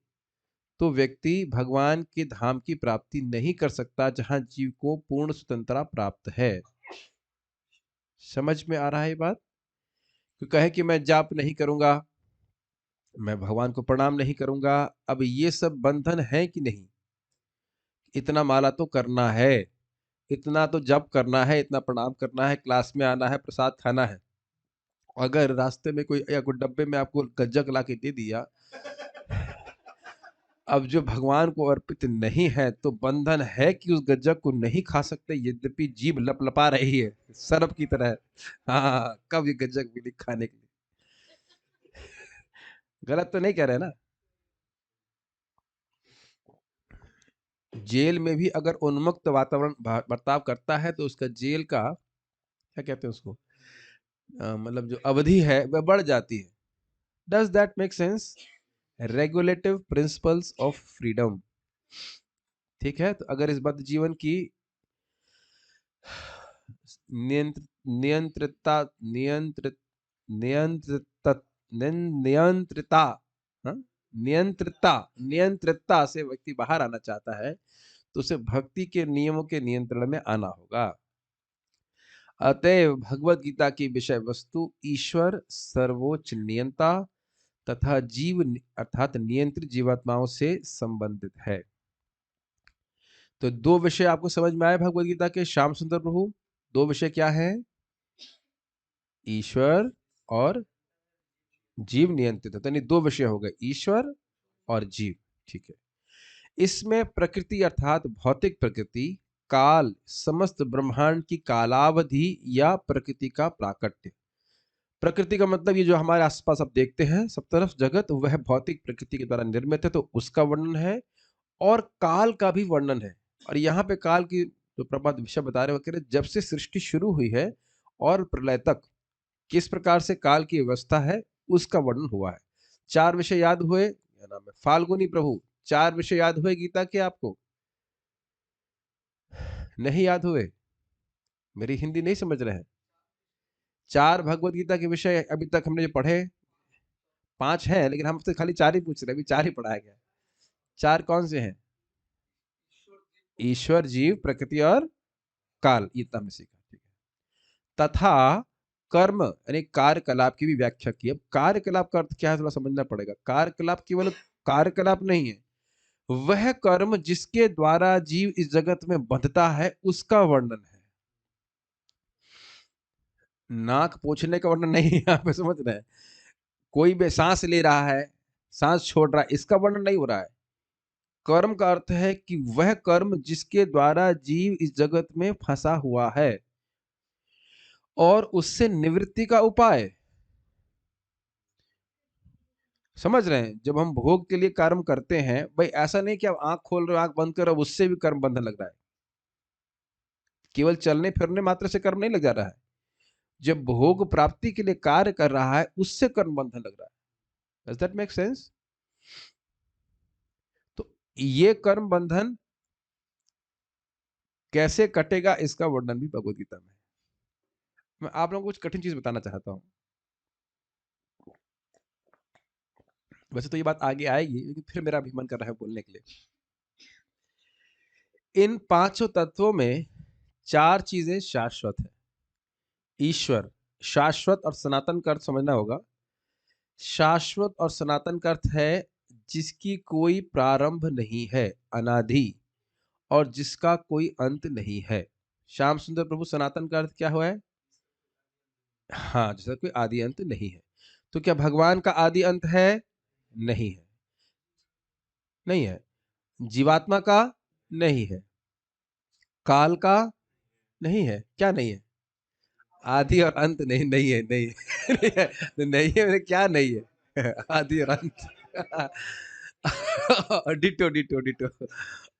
तो व्यक्ति भगवान के धाम की प्राप्ति नहीं कर सकता, जहां जीव को पूर्ण स्वतंत्रता प्राप्त है। समझ में आ रहा है ये बात? तो कहे कि मैं जाप नहीं करूंगा, मैं भगवान को प्रणाम नहीं करूंगा, अब ये सब बंधन है कि नहीं? इतना माला तो करना है, इतना तो जप करना है, इतना प्रणाम करना है, क्लास में आना है, प्रसाद खाना है। अगर रास्ते में कोई या कोई डब्बे में आपको गज्जक ला के दे दिया, अब जो भगवान को अर्पित नहीं है, तो बंधन है कि उस गज्जक को नहीं खा सकते, यद्यपि जीभ लपलपा रही है सर्प की तरह। हाँ, कब ये गज्जक मिली खाने के लिए? गलत तो नहीं कह रहे ना? जेल में भी अगर उन्मुक्त वातावरण बर्ताव करता है, तो उसका जेल का क्या कहते हैं उसको, मतलब जो अवधि है वह बढ़ जाती है। Does that make sense? Regulative principles of freedom. ठीक है, तो अगर इस बद्ध जीवन की नियंत्रिता नियंत्रित नियंत्रित नियंत्रिता हाँ? नियंत्रिता से व्यक्ति बाहर आना चाहता है, तो उसे भक्ति के नियमों के नियंत्रण में आना होगा। अतएव भगवत गीता की विषय वस्तु ईश्वर सर्वोच्च नियंता तथा जीव अर्थात नियंत्रित जीवात्माओं से संबंधित है। तो 2 विषय आपको समझ में आए भगवत गीता के, श्याम सुंदर प्रभु? 2 विषय क्या है? ईश्वर और जीव नियंत्रित है। 2 विषय हो गए, ईश्वर और जीव। ठीक है। इसमें प्रकृति अर्थात भौतिक प्रकृति, काल समस्त ब्रह्मांड की कालावधि या प्रकृति का प्राकट्य। प्रकृति का मतलब ये जो हमारे आसपास आप देखते हैं सब तरफ जगत, वह भौतिक प्रकृति के द्वारा निर्मित है, तो उसका वर्णन है, और काल का भी वर्णन है। और यहाँ पे काल की तो प्रभात विषय बता रहे हो, कह रहे जब से सृष्टि शुरू हुई है और प्रलय तक किस प्रकार से काल की व्यवस्था है उसका वर्णन हुआ है। 4 विषय याद हुए, क्या नाम है, फाल्गुनी प्रभु 4 विषय याद हुए गीता के आपको? नहीं याद हुए? मेरी हिंदी नहीं समझ रहे हैं? 4 भगवत गीता के विषय अभी तक हमने जो पढ़े, 5 हैं, लेकिन हम तो खाली 4 ही पूछ रहे हैं, अभी 4 ही पढ़ाया गया। 4 कौन से हैं? ईश्वर, जीव, प्रकृति और काल, ये इतना हमने सीखा, ठीक है। तथा कर्म यानी कार्यकलाप की भी व्याख्या की। अब कार्यकलाप का अर्थ क्या है थोड़ा समझना पड़ेगा। कार्यकलाप केवल कार्यकलाप नहीं है, वह कर्म जिसके द्वारा जीव इस जगत में बंधता है उसका वर्णन है। नाक पोंछने का वर्णन नहीं है, यहाँ पे समझ रहे हैं। कोई भी सांस ले रहा है, सांस छोड़ रहा है, इसका वर्णन नहीं हो रहा है। कर्म का अर्थ है कि वह कर्म जिसके द्वारा जीव इस जगत में फंसा हुआ है और उससे निवृत्ति का उपाय। समझ रहे हैं? जब हम भोग के लिए कर्म करते हैं, भाई ऐसा नहीं कि आप आंख खोल रहे हो, आंख बंद करो, उससे भी कर्म बंधन लग रहा है। केवल चलने फिरने मात्र से कर्म नहीं लग जा रहा है। जब भोग प्राप्ति के लिए कार्य कर रहा है, उससे कर्म बंधन लग रहा है। Does that make sense? तो ये कर्म बंधन कैसे कटेगा इसका वर्णन भी भगवद गीता में है। मैं आप लोगों को कुछ कठिन चीज बताना चाहता हूं। वैसे तो ये बात आगे आएगी, लेकिन फिर मेरा भी मन कर रहा है बोलने के लिए। इन 5 तत्वों में 4 चीजें शाश्वत है। ईश्वर शाश्वत और सनातन का अर्थ समझना होगा। शाश्वत और सनातन का अर्थ है जिसकी कोई प्रारंभ नहीं है, अनादि, और जिसका कोई अंत नहीं है। श्याम सुंदर प्रभु, सनातन का अर्थ क्या हुआ है? हाँ, जिसका कोई आदि अंत नहीं है। तो क्या भगवान का आदि अंत है? नहीं है। नहीं है। जीवात्मा का नहीं है। काल का नहीं है। क्या नहीं है? आदि और अंत नहीं, नहीं है, नहीं है। नहीं है, नहीं है, मतलब क्या नहीं है? आदि और अंत। Ditto ditto ditto.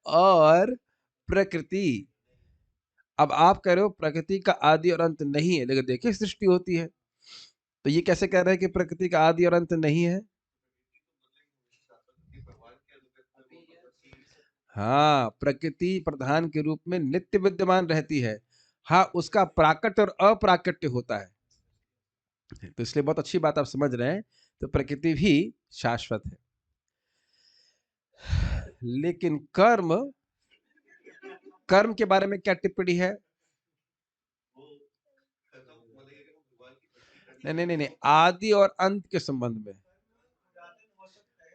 और प्रकृति। अब आप कह रहे हो प्रकृति का आदि और अंत नहीं है, लेकिन देखिए सृष्टि होती है, तो ये कैसे कह रहे हैं कि प्रकृति का आदि और अंत नहीं है? हाँ, प्रकृति प्रधान के रूप में नित्य विद्यमान रहती है। हाँ, उसका प्राकट्य और अप्राकट्य होता है। तो इसलिए बहुत अच्छी बात आप समझ रहे हैं। तो प्रकृति भी शाश्वत है, लेकिन कर्म, कर्म के बारे में क्या टिप्पणी है? नहीं नहीं नहीं नहीं, आदि और अंत के संबंध में।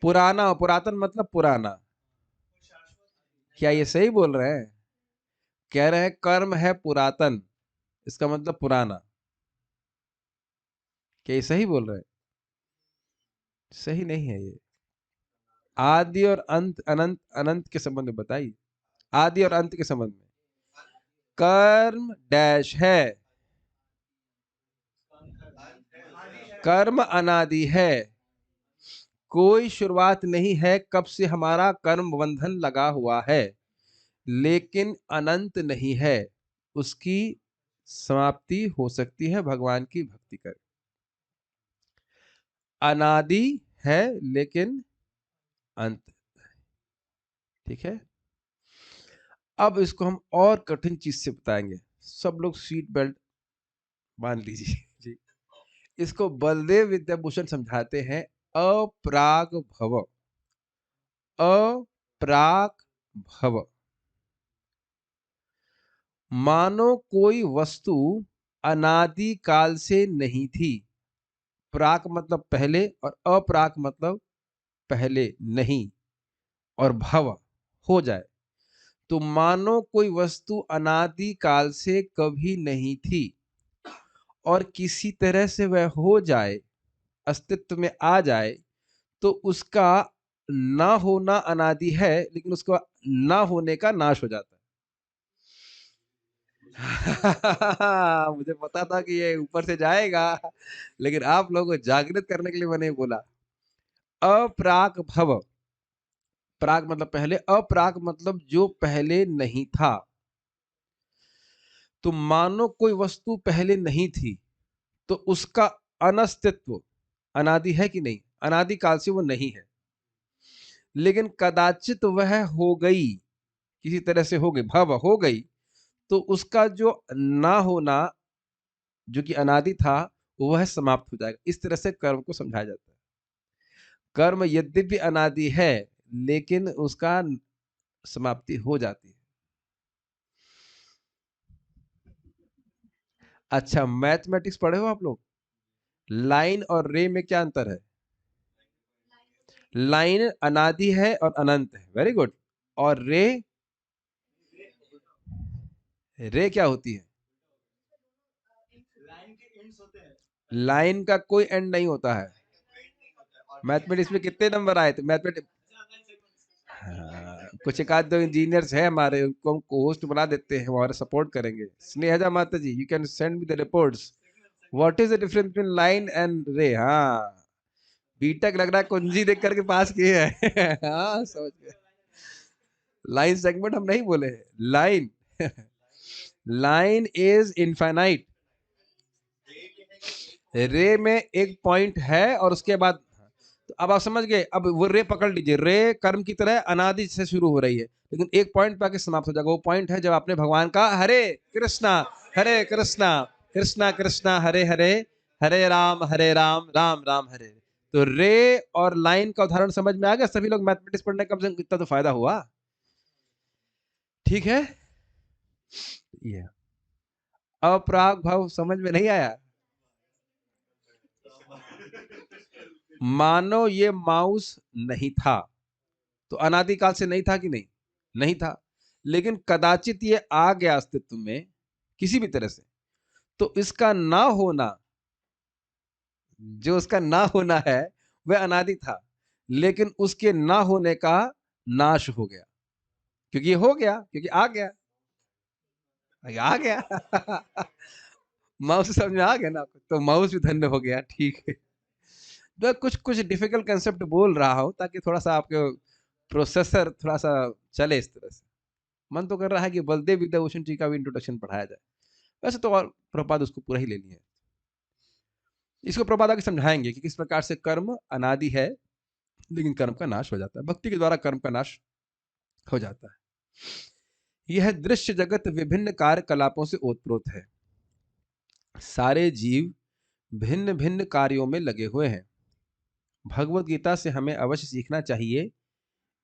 पुराना, पुरातन मतलब पुराना। क्या ये सही बोल रहे हैं? कह रहे हैं कर्म है पुरातन, इसका मतलब पुराना। क्या ये सही बोल रहे हैं? सही नहीं है ये। आदि और अंत, अनंत, अनंत के संबंध में बताइए। आदि और अंत के संबंध में कर्म डैश है, कर्म अनादि है। कोई शुरुआत नहीं है कब से हमारा कर्म बंधन लगा हुआ है, लेकिन अनंत नहीं है। उसकी समाप्ति हो सकती है भगवान की भक्ति कर। अनादि है लेकिन अंत, ठीक है। अब इसको हम और कठिन चीज से बताएंगे। सब लोग सीट बेल्ट बांध लीजिए जी। इसको बलदेव विद्याभूषण समझाते हैं अपराग भव। अपराग भव मानो कोई वस्तु अनादि काल से नहीं थी। प्राक मतलब पहले और अपराक मतलब पहले नहीं, और भव हो जाए, तो मानो कोई वस्तु अनादि काल से कभी नहीं थी और किसी तरह से वह हो जाए, अस्तित्व में आ जाए, तो उसका ना होना अनादि है, लेकिन उसका ना होने का नाश हो जाता है। मुझे पता था कि ये ऊपर से जाएगा, लेकिन आप लोगों को जागृत करने के लिए मैंने बोला। अपराग भव, प्राग मतलब पहले, अपराग मतलब जो पहले नहीं था। तो मानो कोई वस्तु पहले नहीं थी, तो उसका अनस्तित्व अनादि है कि नहीं? अनादि काल से वो नहीं है, लेकिन कदाचित वह हो गई, किसी तरह से हो गई, भव हो गई, तो उसका जो ना होना, जो कि अनादि था, वह समाप्त हो जाएगा। इस तरह से कर्म को समझाया जाता है। कर्म यद्यपि अनादि है, लेकिन उसका समाप्ति हो जाती है। अच्छा, मैथमेटिक्स पढ़े हो आप लोग? लाइन और रे में क्या अंतर है? लाइन अनादि है और अनंत है, वेरी गुड। और रे क्या होती है? लाइन का कोई एंड नहीं होता है। मैथमेटिक्स में कितने नंबर आए थे मैथमेटिक्स? हाँ, कुछ एक आध दो इंजीनियर्स है हमारे, उनको हम होस्ट बना देते हैं, हमारे सपोर्ट करेंगे। Snehaja Mata ji, you can send me the reports. What is the difference between line and ray? हाँ, बीटेक लग रहा है कुंजी देख करके पास किए हैं। हाँ, समझ गए। लाइन सेगमेंट हम नहीं बोले, लाइन। Line is infinite. रे में एक पॉइंट है और उसके बाद, तो अब आप समझ गए। अब वो रे पकड़ लीजिए, रे कर्म की तरह अनादि से शुरू हो रही है, लेकिन एक पॉइंट पे आके समाप्त हो जाएगा। वो पॉइंट है जब आपने भगवान का हरे कृष्णा कृष्णा कृष्णा हरे हरे, हरे राम राम राम हरे। तो रे और लाइन का उदाहरण समझ में आ गया। सभी लोग मैथमेटिक्स पढ़ने का इतना तो फायदा हुआ, ठीक है। ये अपराग भाव समझ में नहीं आया? मानो ये माउस नहीं था, तो अनादिकाल से नहीं था कि नहीं? नहीं था, लेकिन कदाचित ये आ गया अस्तित्व में किसी भी तरह से, तो इसका ना होना, जो उसका ना होना है, वह अनादि था, लेकिन उसके ना होने का नाश हो गया, क्योंकि ये हो गया, क्योंकि आ गया। आ गया। माउस समझ में आ गया ना आपको? तो माउस भी धन्य हो गया, ठीक है। तो कुछ कुछ डिफिकल्ट कंसेप्ट बोल रहा हूं ताकि थोड़ा सा आपके प्रोसेसर थोड़ा सा चले इस तरह से। मन तो कर रहा है कि बलदेव विद्याभूषण जी का भी इंट्रोडक्शन पढ़ाया जाए, वैसे तो और प्रभुपाद उसको पूरा ही ले लिए। इसको प्रभुपाद आगे समझाएंगे कि किस प्रकार से कर्म अनादि है, लेकिन कर्म का नाश हो जाता है, भक्ति के द्वारा कर्म का नाश हो जाता है। यह दृश्य जगत विभिन्न कार्यकलापों से ओतप्रोत है। सारे जीव भिन्न भिन्न कार्यों में लगे हुए हैं। भगवत गीता से हमें अवश्य सीखना चाहिए,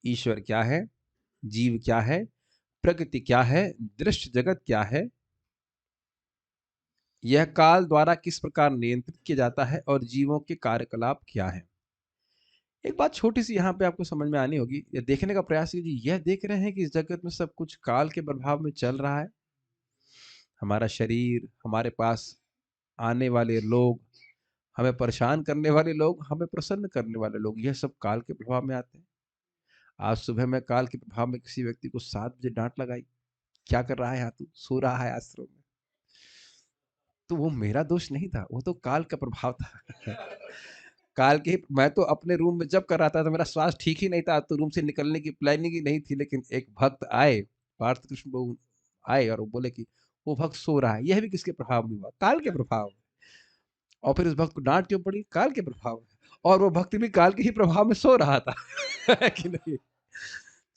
ईश्वर क्या है, जीव क्या है, प्रकृति क्या है, दृश्य जगत क्या है, यह काल द्वारा किस प्रकार नियंत्रित किया जाता है, और जीवों के कार्यकलाप क्या है। एक बात छोटी सी यहाँ पे आपको समझ में आनी होगी, यह देखने का प्रयास कीजिए। यह देख रहे हैं कि इस जगत में सब कुछ काल के प्रभाव में चल रहा है। हमारा शरीर, हमारे पास आने वाले लोग, हमें परेशान करने वाले लोग, हमें प्रसन्न करने वाले लोग, यह सब काल के प्रभाव में आते हैं। आज सुबह मैं काल के प्रभाव में किसी व्यक्ति को 7 बजे डांट लगाई, क्या कर रहा है यहाँ, तू सो रहा है आश्रम में। तो वो मेरा दोष नहीं था, वो तो काल का प्रभाव था। काल के, मैं तो अपने रूम में जब कर रहा था तो मेरा स्वास्थ्य ठीक ही नहीं था, तो रूम से निकलने की प्लानिंग ही नहीं थी, लेकिन एक भक्त आए, पार्थ कृष्ण प्रभु आए, और वो बोले कि वो भक्त सो रहा है। यह भी किसके प्रभाव में हुआ? काल के प्रभाव। और फिर उस भक्त को डांट क्यों पड़ी? काल के प्रभाव। और वो भक्त भी काल के ही प्रभाव में सो रहा था। कि नहीं?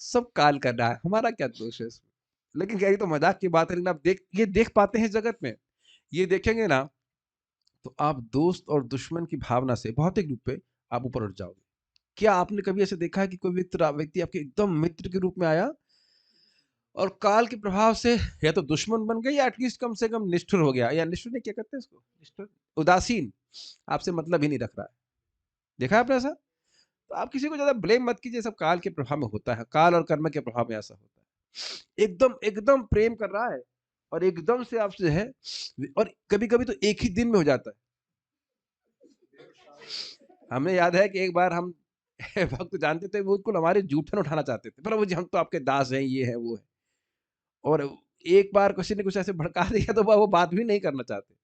सब काल कर रहा है, हमारा क्या दोष है इसमें? लेकिन क्या, ये तो मजाक की बात है, लेकिन आप ये देख पाते हैं जगत में, ये देखेंगे ना, तो आप दोस्त और दुश्मन की भावना से भौतिक रूप पे आप ऊपर उठ जाओगे। क्या आपने कभी ऐसे देखा है कि कोई व्यक्ति आपके एकदम मित्र के रूप में आया और काल के प्रभाव से या तो दुश्मन बन गया, या एटलीस्ट कम से कम निष्ठुर हो गया, या निष्ठुर नहीं, क्या कहते हैं इसको, निष्ठुर, उदासीन, आपसे मतलब ही नहीं रख रहा है। देखा है आपने ऐसा? तो आप किसी को ज्यादा ब्लेम मत कीजिए, सब काल के प्रभाव में होता है, काल और कर्म के प्रभाव में ऐसा होता है। एकदम एकदम प्रेम कर रहा है और एकदम से आपसे है, और कभी कभी तो एक ही दिन में हो जाता है। हमें याद है कि एक बार हम भक्त जानते थे, वो बिल्कुल हमारे जूठन उठाना चाहते थे, प्रभु जी हम तो आपके दास हैं, ये है वो है, और एक बार किसी ने कुछ ऐसे भड़का दिया तो वो बात भी नहीं करना चाहते।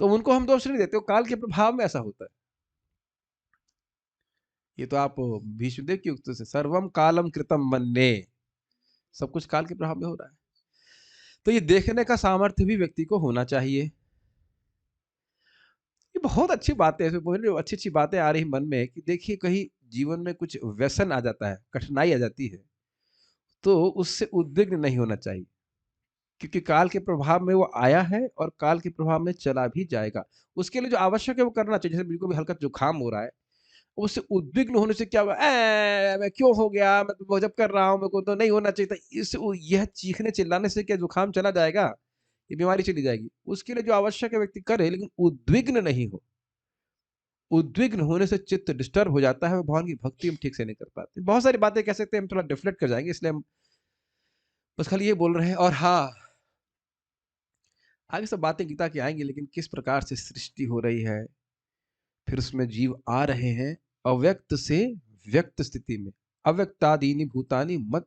तो उनको हम दोष नहीं देते, वो काल के प्रभाव में ऐसा होता है। ये तो आप भीष्मदेव की उक्ति से, सर्वम कालम कृतम मन्ये, सब कुछ काल के प्रभाव में हो रहा है। तो ये देखने का सामर्थ्य भी व्यक्ति को होना चाहिए। ये बहुत अच्छी बातें हैं, इसमें अच्छी-अच्छी बातें आ रही मन में कि देखिए कहीं जीवन में कुछ व्यसन आ जाता है, कठिनाई आ जाती है, तो उससे उद्विग्न नहीं होना चाहिए। क्योंकि काल के प्रभाव में वो आया है और काल के प्रभाव में चला भी जाएगा। उसके लिए जो आवश्यक है वो करना चाहिए। जैसे बिल्कुल भी हल्का जुकाम हो रहा है, उससे उद्विग्न होने से क्या होगा, मैं क्यों हो गया? मैं तो गज़ब कर रहा हूँ, मेरे को तो नहीं होना चाहिए था। इस उ यह चीखने-चिल्लाने से क्या जुकाम चला जाएगा? ये बीमारी चली जाएगी। उसके लिए जो आवश्यक है व्यक्ति करे, लेकिन उद्विग्न नहीं हो। उद्विग्न होने से चित्त डिस्टर्ब हो जाता है और भगवान की भक्ति हम ठीक से नहीं कर पाते। बहुत सारी बातें कह सकते हैं, हम थोड़ा डिफ्लेक्ट कर जाएँगे, इसलिए हम बस खाली ये बोल रहे हैं। और हाँ, आगे सब बातें गीता की आएँगी, लेकिन किस प्रकार से सृष्टि हो रही है, फिर उसमें जीव आ रहे हैं अव्यक्त से व्यक्त स्थिति में। अव्यक्तादीनि भूतानि मत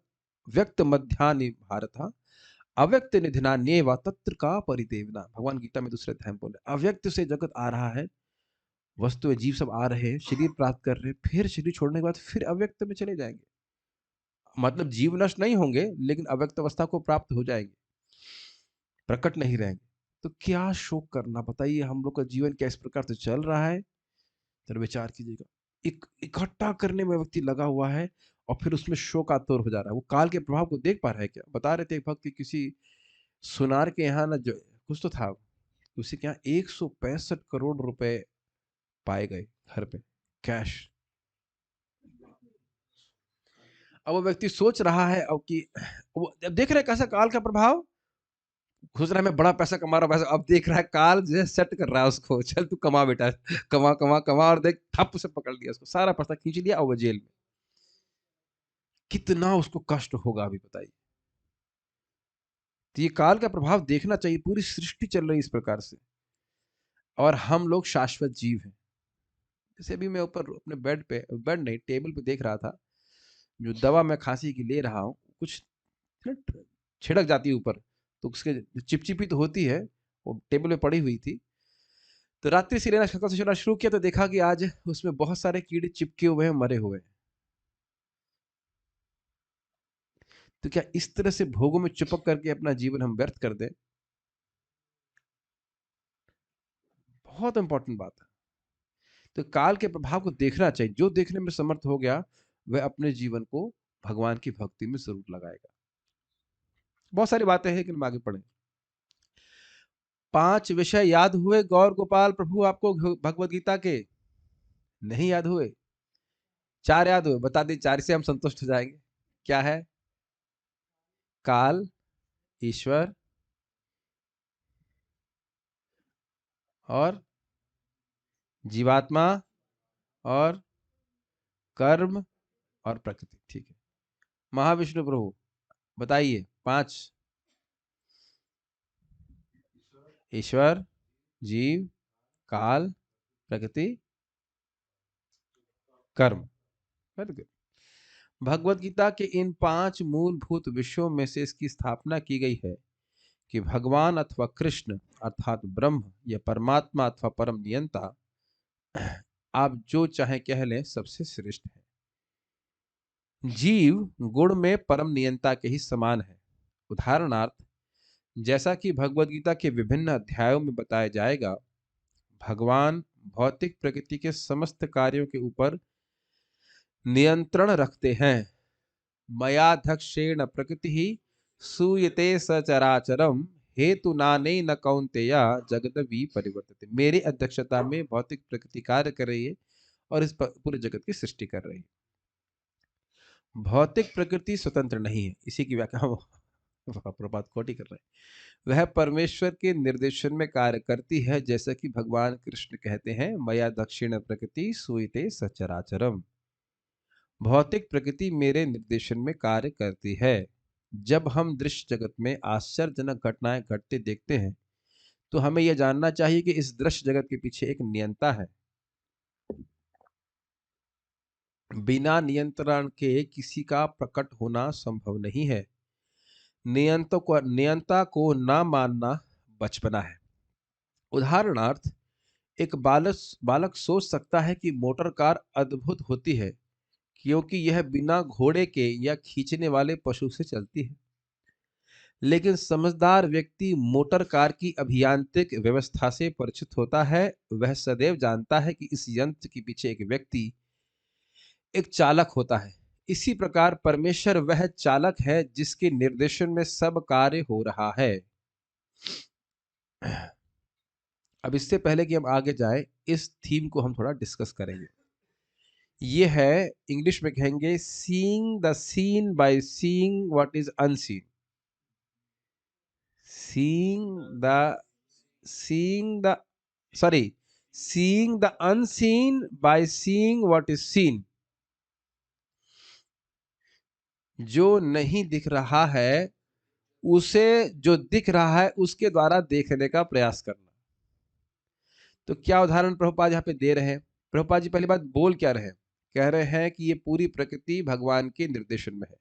व्यक्त मध्यानि भारत अव्यक्त निधनान्येवा तत्र का परिदेवना। भगवान गीता में दूसरे अध्याय में बोले अव्यक्त से जगत आ रहा है, वस्तु जीव सब आ रहे हैं, शरीर प्राप्त कर रहे हैं, फिर शरीर छोड़ने के बाद फिर अव्यक्त में चले जाएंगे। मतलब जीव नष्ट नहीं होंगे, लेकिन अव्यक्त अवस्था को प्राप्त हो जाएंगे, प्रकट नहीं रहेंगे। तो क्या शोक करना, बताइए हम लोग का जीवन क्या इस प्रकार से चल रहा है? जरा विचार कीजिएगा। इकट्ठा करने में व्यक्ति लगा हुआ है और फिर उसमें शोकातुर हो जा रहा है। वो काल के प्रभाव को देख पा रहा है क्या? बता रहे थे एक भक्त कि किसी सुनार के यहाँ ना, जो कुछ तो था, उसी के यहाँ 165 करोड़ रुपए पाए गए घर पे, कैश। अब वो व्यक्ति सोच रहा है अब कि वो जब देख रहा है कैसा काल का प्रभाव, सोच रहा है मैं बड़ा पैसा कमा रहा हूँ, पैसा। अब देख रहा है काल जो है सेट कर रहा है उसको, चल तू कमा बेटा, कमा कमा कमा, और देख ठप से पकड़ लिया उसको, सारा पैसा खींच लिया और वो जेल में। कितना उसको कष्ट होगा अभी बताइए। तो ये काल का प्रभाव देखना चाहिए, पूरी सृष्टि चल रही है इस प्रकार से और हम लोग शाश्वत जीव हैं। जैसे अभी मैं ऊपर अपने बेड नहीं, टेबल पे देख रहा था, जो दवा मैं खांसी की ले रहा हूँ, कुछ ना छिड़क जाती है ऊपर, तो उसके चिपचिपी तो होती है, वो टेबल पे पड़ी हुई थी। तो रात्रि से लेना शुरू किया तो देखा कि आज उसमें बहुत सारे कीड़े चिपके हुए हैं, मरे हुए हैं। तो क्या इस तरह से भोगों में चिपक करके अपना जीवन हम व्यर्थ कर दें? बहुत इंपॉर्टेंट बात है। तो काल के प्रभाव को देखना चाहिए। जो देखने में समर्थ हो गया, वह अपने जीवन को भगवान की भक्ति में जरूर लगाएगा। बहुत सारी बातें हैं, लेकिन हम आगे पढ़ें। 5 विषय याद हुए गौर गोपाल प्रभु आपको भगवत गीता के? नहीं याद हुए? 4 याद हुए? बता दें, 4 से हम संतुष्ट हो जाएंगे। क्या है? काल, ईश्वर और जीवात्मा और कर्म और प्रकृति। ठीक है। महाविष्णु प्रभु बताइए 5। ईश्वर, जीव, काल, प्रकृति, कर्म। Very good. भगवत गीता के इन 5 मूलभूत विषयों में से इसकी स्थापना की गई है कि भगवान अथवा कृष्ण अर्थात ब्रह्म या परमात्मा अथवा परम नियंता, आप जो चाहे कह लें, सबसे श्रेष्ठ है। जीव गुण में परम नियंता के ही समान है। उदाहरणार्थ, जैसा कि भगवत गीता के विभिन्न अध्यायों में बताया जाएगा, भगवान भौतिक प्रकृति के समस्त कार्यों के ऊपर नियंत्रण रखते हैं। मयाध्यक्षेण प्रकृति ही सूयते सचराचरम हेतु नाने न कौन्तेया जगदवि परिवर्तते। मेरी अध्यक्षता में भौतिक प्रकृति कार्य कर रही है और इस पूरे जगत की सृष्टि कर रही है। भौतिक प्रकृति स्वतंत्र नहीं है, इसी की व्याख्या प्रभात कोटि कर रहे हैं। वह परमेश्वर के निर्देशन में कार्य करती है, जैसा कि भगवान कृष्ण कहते हैं, मया दक्षिण प्रकृति सूयते सचराचरम। भौतिक प्रकृति मेरे निर्देशन में कार्य करती है। जब हम दृश्य जगत में आश्चर्यजनक घटनाएं घटते देखते हैं, तो हमें यह जानना चाहिए कि इस दृश्य जगत के पीछे एक नियंता है। बिना नियंत्रण के किसी का प्रकट होना संभव नहीं है। नियंता को ना मानना बचपना है। उदाहरणार्थ, एक बालक सोच सकता है कि मोटर कार अद्भुत होती है क्योंकि यह बिना घोड़े के या खींचने वाले पशु से चलती है। लेकिन समझदार व्यक्ति मोटर कार की अभियांत्रिक व्यवस्था से परिचित होता है। वह सदैव जानता है कि इस यंत्र के पीछे एक व्यक्ति, एक चालक होता है। इसी प्रकार परमेश्वर वह चालक है जिसके निर्देशन में सब कार्य हो रहा है। अब इससे पहले कि हम आगे जाए, इस थीम को हम थोड़ा डिस्कस करेंगे। ये है, इंग्लिश में कहेंगे, seeing the seen by seeing what is unseen. Seeing the unseen by seeing what is seen. जो नहीं दिख रहा है उसे जो दिख रहा है उसके द्वारा देखने का प्रयास करना। तो क्या उदाहरण प्रभुपाद यहाँ पे दे रहे हैं? प्रभुपाद जी पहली बात बोल क्या रहे हैं? कह रहे हैं कि ये पूरी प्रकृति भगवान के निर्देशन में है।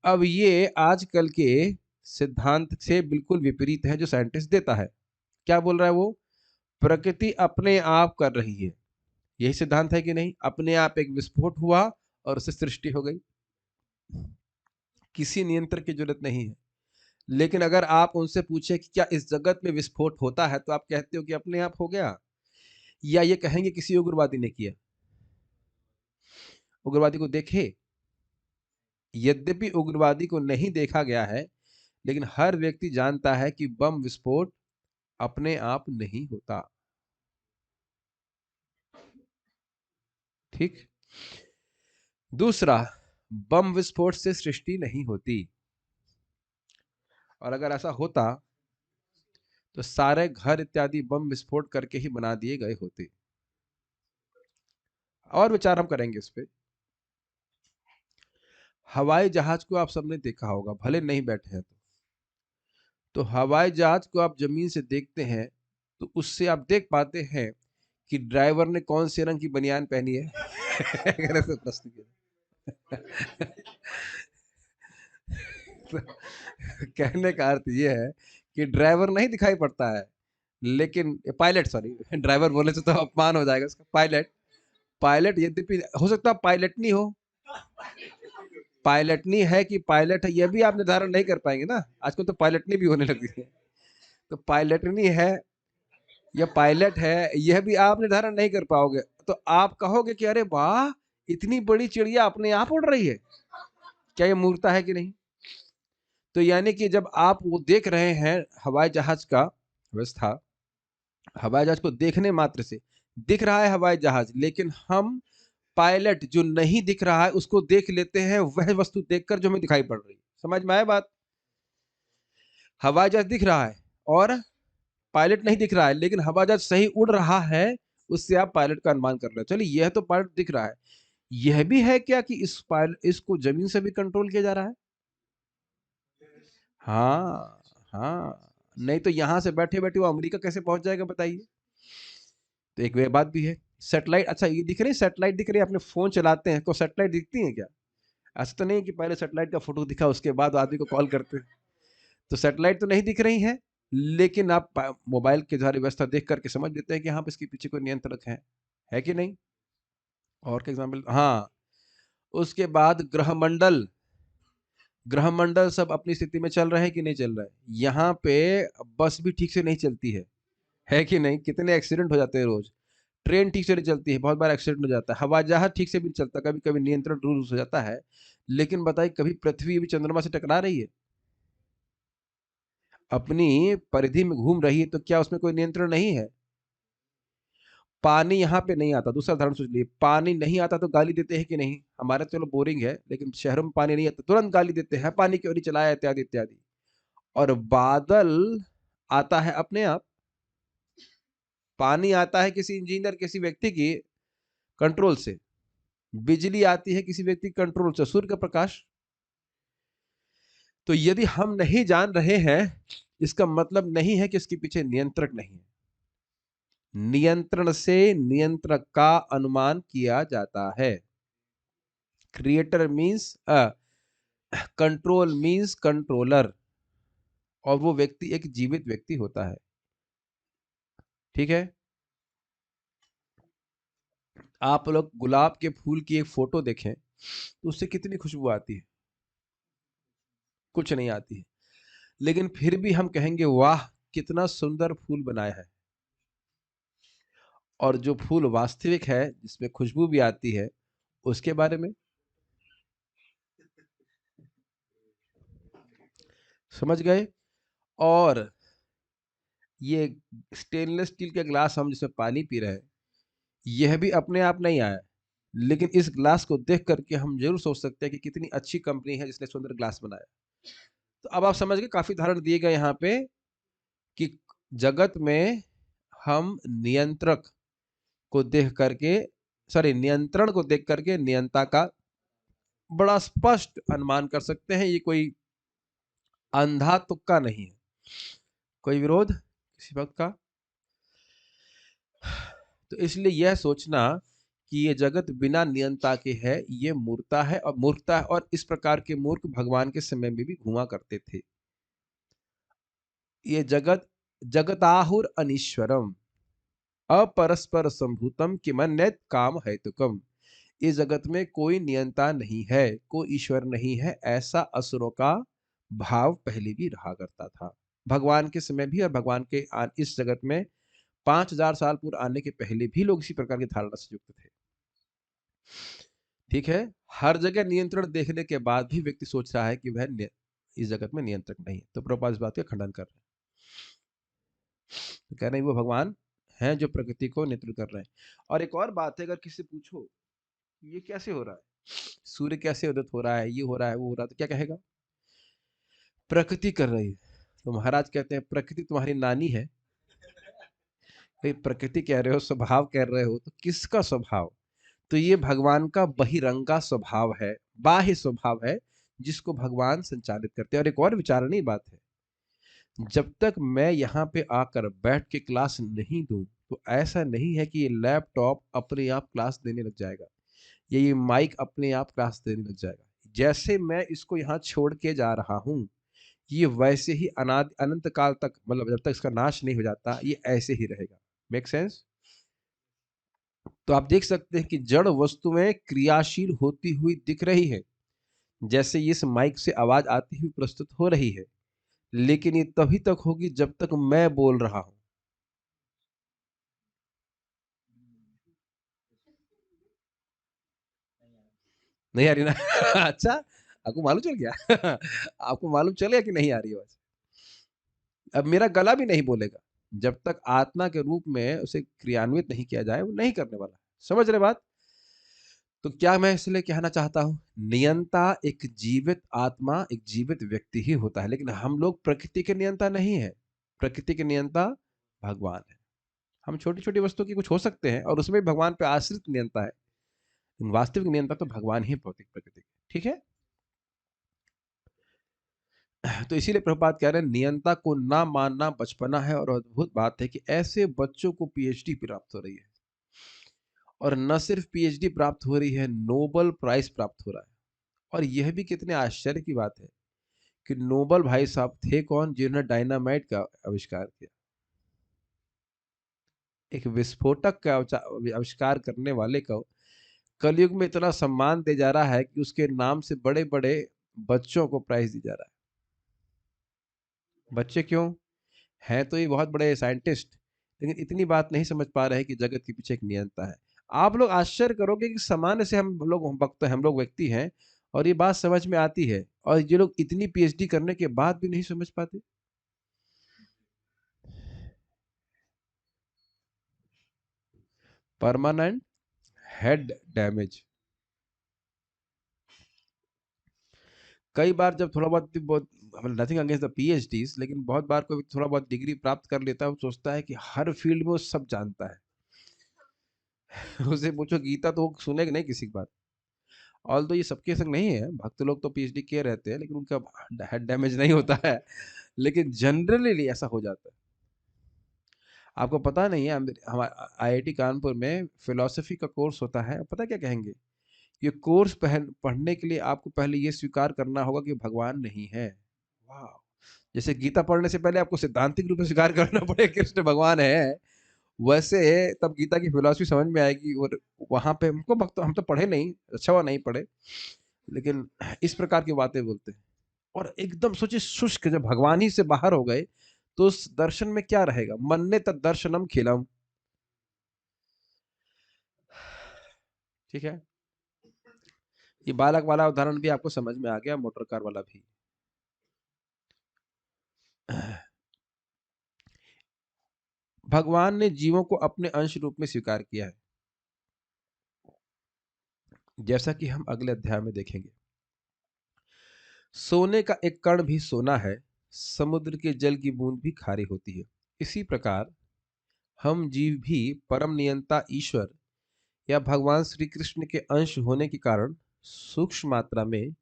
अब ये आजकल के सिद्धांत से बिल्कुल विपरीत है जो साइंटिस्ट देता है। क्या बोल रहा है वो? प्रकृति अपने आप कर रही है। यही सिद्धांत है कि नहीं? अपने आप एक विस्फोट हुआ और उससे सृष्टि हो गई, किसी नियंत्रण की जरूरत नहीं है। लेकिन अगर आप उनसे पूछे कि क्या इस जगत में विस्फोट होता है, तो आप कहते हो कि अपने आप हो गया, या ये कहेंगे किसी उग्रवादी ने किया। उग्रवादी को देखे, यद्यपि उग्रवादी को नहीं देखा गया है, लेकिन हर व्यक्ति जानता है कि बम विस्फोट अपने आप नहीं होता। ठीक। दूसरा, बम विस्फोट से सृष्टि नहीं होती, और अगर ऐसा होता तो सारे घर इत्यादि बम विस्फोट करके ही बना दिए गए होते। और विचार हम करेंगे इस पे। हवाई जहाज को आप सबने देखा होगा, भले नहीं बैठे हैं तो हवाई जहाज को आप जमीन से देखते हैं तो उससे आप देख पाते हैं कि ड्राइवर ने कौन से रंग की बनियान पहनी है। अगर ऐसे प्रश्न किया तो कहने का अर्थ ये है कि ड्राइवर नहीं दिखाई पड़ता है, लेकिन पायलट, सॉरी ड्राइवर बोले तो अपमान हो जाएगा उसका। पायलट यद्यपि हो सकता है पायलट नहीं हो, पायलटनी है कि पायलट है यह भी आप निर्धारण नहीं कर पाएंगे ना। आजकल तो पायलटनी भी होने लगी है। तो पायलटनी है या पायलट है यह भी आप निर्धारण नहीं कर पाओगे। तो आप कहोगे कि अरे वाह, इतनी बड़ी चिड़िया अपने आप उड़ रही है, क्या ये मूर्खता है कि नहीं? तो यानी कि जब आप वो देख रहे हैं हवाई जहाज का व्यवस्था, हवाई जहाज को देखने मात्र से दिख रहा है हवाई जहाज, लेकिन हम पायलट जो नहीं दिख रहा है उसको देख लेते हैं, वह वस्तु देखकर जो हमें दिखाई पड़ रही है। समझ में आया बात? हवाई जहाज दिख रहा है और पायलट नहीं दिख रहा है, लेकिन हवाई जहाज सही उड़ रहा है, उससे आप पायलट का अनुमान कर रहे हो। चलिए, यह तो पायलट दिख रहा है। यह भी है क्या कि इसको जमीन से भी कंट्रोल किया जा रहा है? हाँ, हाँ। नहीं तो यहां से बैठे बैठे वो अमेरिका कैसे पहुंच जाएगा बताइए? तो एक वे बात भी है। सैटेलाइट, अच्छा ये दिख रही है, सैटेलाइट दिख रही है, अपने फोन चलाते हैं तो सैटेलाइट दिखती है क्या? ऐसा तो नहीं कि पहले सैटेलाइट का फोटो दिखा उसके बाद आदमी को कॉल करते हैं। तो सैटेलाइट तो नहीं दिख रही है, लेकिन आप मोबाइल के द्वारा व्यवस्था देख करके समझ लेते हैं कि हाँ इसके पीछे कोई नियंत्रक है कि नहीं? और क्या एग्जाम्पल? हाँ, उसके बाद ग्रहमंडल, ग्रहमंडल सब अपनी स्थिति में चल रहे हैं कि नहीं चल रहा है? यहाँ पे बस भी ठीक से नहीं चलती है कि नहीं? कितने एक्सीडेंट हो जाते हैं रोज। ट्रेन ठीक से नहीं चलती है, बहुत बार एक्सीडेंट हो जाता है। हवाई जहाज ठीक से भी नहीं चलता, कभी कभी नियंत्रण रूल्स हो जाता है। लेकिन बताइए, कभी पृथ्वी भी चंद्रमा से टकरा रही है? अपनी परिधि में घूम रही है, तो क्या उसमें कोई नियंत्रण नहीं है? पानी यहाँ पे नहीं आता, दूसरा उदाहरण सोच लिए, पानी नहीं आता तो गाली देते हैं कि नहीं? हमारे तो चलो बोरिंग है, लेकिन शहरों में पानी नहीं आता तुरंत गाली देते हैं, पानी क्यों नहीं चलाया, इत्यादि इत्यादि। और बादल आता है अपने आप, पानी आता है किसी इंजीनियर, किसी व्यक्ति की कंट्रोल से, बिजली आती है किसी व्यक्ति के कंट्रोल से, सूर्य का प्रकाश। तो यदि हम नहीं जान रहे हैं, इसका मतलब नहीं है कि इसके पीछे नियंत्रक नहीं है। नियंत्रण से नियंत्रक का अनुमान किया जाता है। Creator means control means controller, और वो व्यक्ति एक जीवित व्यक्ति होता है। ठीक है? आप लोग गुलाब के फूल की एक फोटो देखें तो उससे कितनी खुशबू आती है। कुछ नहीं आती है, लेकिन फिर भी हम कहेंगे वाह कितना सुंदर फूल बनाया है। और जो फूल वास्तविक है, जिसमें खुशबू भी आती है, उसके बारे में समझ गए। और ये स्टेनलेस स्टील के ग्लास हम जिसमें पानी पी रहे हैं, यह भी अपने आप नहीं आया, लेकिन इस ग्लास को देख करके हम जरूर सोच सकते हैं कि कितनी अच्छी कंपनी है जिसने सुंदर ग्लास बनाया। तो अब आप समझ गए, काफी उदाहरण दिए गए यहाँ पे कि जगत में हम नियंत्रक को देख करके, सॉरी, नियंत्रण को देख करके नियंता का बड़ा स्पष्ट अनुमान कर सकते हैं। ये कोई अंधा तुक्का नहीं है। कोई विरोध किसी वक्त का? तो इसलिए यह सोचना कि ये जगत बिना नियंता के है, ये मूर्खता है। और इस प्रकार के मूर्ख भगवान के समय में भी घुमा करते थे। ये जगत जगताहुर अनीश्वरम अपरस्पर संभूतम किमन्यत काम हेतुकम। इस जगत में कोई नियंता नहीं है, कोई ईश्वर नहीं है, ऐसा असुरों का भाव पहले भी रहा करता था, भगवान के समय भी। और भगवान के इस जगत में 5000 साल पूर्व आने के पहले भी लोग इसी प्रकार की धारणा से युक्त थे। ठीक है, हर जगह नियंत्रण देखने के बाद भी व्यक्ति सोच रहा है कि वह इस जगत में नियंत्रक नहीं है। तो प्रभुपाद इस बात का खंडन कर रहे हैं, तो कह रहे हैं वो भगवान हैं जो प्रकृति को नियंत्रित कर रहे हैं। और एक और बात है, अगर किसी से पूछो ये कैसे हो रहा है, सूर्य कैसे उदित हो रहा है, ये हो रहा है, वो हो रहा है, तो क्या कहेगा? प्रकृति कर रही है। तो महाराज कहते हैं प्रकृति तुम्हारी नानी है। भाई प्रकृति कह रहे हो, स्वभाव कह रहे हो, तो किसका स्वभाव? तो ये भगवान का बहिरंगा स्वभाव है, बाह्य स्वभाव है, जिसको भगवान संचालित करते हैं। और एक और विचारणीय बात है, जब तक मैं यहाँ पे आकर बैठ के क्लास नहीं दूं, तो ऐसा नहीं है कि ये लैपटॉप अपने आप क्लास देने लग जाएगा, या ये माइक अपने आप क्लास देने लग जाएगा। जैसे मैं इसको यहाँ छोड़ के जा रहा हूँ, ये वैसे ही अनंत काल तक, मतलब जब तक इसका नाश नहीं हो जाता, ये ऐसे ही रहेगा। Make sense? तो आप देख सकते हैं कि जड़ वस्तुएं क्रियाशील होती हुई दिख रही है, जैसे इस माइक से आवाज आती हुई प्रस्तुत हो रही है, लेकिन ये तभी तक होगी जब तक मैं बोल रहा हूं। नहीं आ रही ना? अच्छा, आपको मालूम चल गया? आपको मालूम चल गया कि नहीं आ रही आवाज? अब मेरा गला भी नहीं बोलेगा जब तक आत्मा के रूप में उसे क्रियान्वित नहीं किया जाए, वो नहीं करने वाला। समझ रहे बात? तो क्या मैं इसलिए कहना चाहता हूं, नियंता एक जीवित आत्मा, एक जीवित व्यक्ति ही होता है, लेकिन हम लोग प्रकृति के नियंता नहीं है। प्रकृति के नियंता भगवान है। हम छोटी छोटी वस्तु की कुछ हो सकते हैं और उसमें भी भगवान पे आश्रित नियंता है, लेकिन वास्तविक नियंता तो भगवान ही भौतिक प्रकृति के। ठीक है, तो इसीलिए प्रभुपाद कह रहे हैं नियंता को ना मानना बचपना है। और अद्भुत बात है कि ऐसे बच्चों को पीएचडी प्राप्त हो रही है, और न सिर्फ पीएचडी प्राप्त हो रही है, नोबेल प्राइज प्राप्त हो रहा है। और यह भी कितने आश्चर्य की बात है कि नोबेल भाई साहब थे कौन? जिन्होंने डायनामाइट का आविष्कार किया। एक विस्फोटक का आविष्कार करने वाले को कलयुग में इतना सम्मान दिया जा रहा है कि उसके नाम से बड़े बड़े बच्चों को प्राइज दिया जा रहा है। बच्चे क्यों हैं? तो ये बहुत बड़े साइंटिस्ट, लेकिन इतनी बात नहीं समझ पा रहे हैं कि जगत के पीछे एक नियंता है। आप लोग आश्चर्य करोगे कि सामान्य से हम लोग व्यक्ति हैं और ये बात समझ में आती है, और ये लोग इतनी पीएचडी करने के बाद भी नहीं समझ पाते। Permanent head damage. कई बार जब थोड़ा बहुत नथिंग अगेंस्ट द पीएचडीज, लेकिन बहुत बार कोई थोड़ा बहुत डिग्री प्राप्त कर लेता है, वो सोचता है कि हर फील्ड में वो सब जानता है। उसे पूछो गीता तो वो सुनेगा नहीं किसी की बात। ऑल तो ये सबके संग नहीं है, भक्त लोग तो पीएचडी किए रहते हैं, लेकिन उनका हेड डैमेज नहीं होता है, लेकिन जनरली ऐसा हो जाता है। आपको पता नहीं है, हमारे आईआईटी कानपुर में फिलोसफी का कोर्स होता है। पता क्या कहेंगे? ये कोर्स पढ़ने के लिए आपको पहले ये स्वीकार करना होगा कि भगवान नहीं है। वाह! जैसे गीता पढ़ने से पहले आपको सिद्धांतिक रूप से स्वीकार करना पड़ेगा कि कृष्ण भगवान है, वैसे तब गीता की फिलॉसफी समझ में आएगी। और वहां पे हम तो पढ़े नहीं, अच्छा हुआ नहीं पढ़े, लेकिन इस प्रकार की बातें बोलते हैं। और एकदम सोचिए शुष्क, जब भगवान ही से बाहर हो गए तो उस दर्शन में क्या रहेगा? मन्ने तद दर्शनम खिलम। ठीक है, ये बालक वाला उदाहरण भी आपको समझ में आ गया, मोटर कार वाला भी। भगवान ने जीवों को अपने अंश रूप में स्वीकार किया है, जैसा कि हम अगले अध्याय में देखेंगे। सोने का एक कण भी सोना है, समुद्र के जल की बूंद भी खारी होती है। इसी प्रकार हम जीव भी परम नियंता ईश्वर या भगवान श्री कृष्ण के अंश होने के कारण सूक्ष्म मात्रा में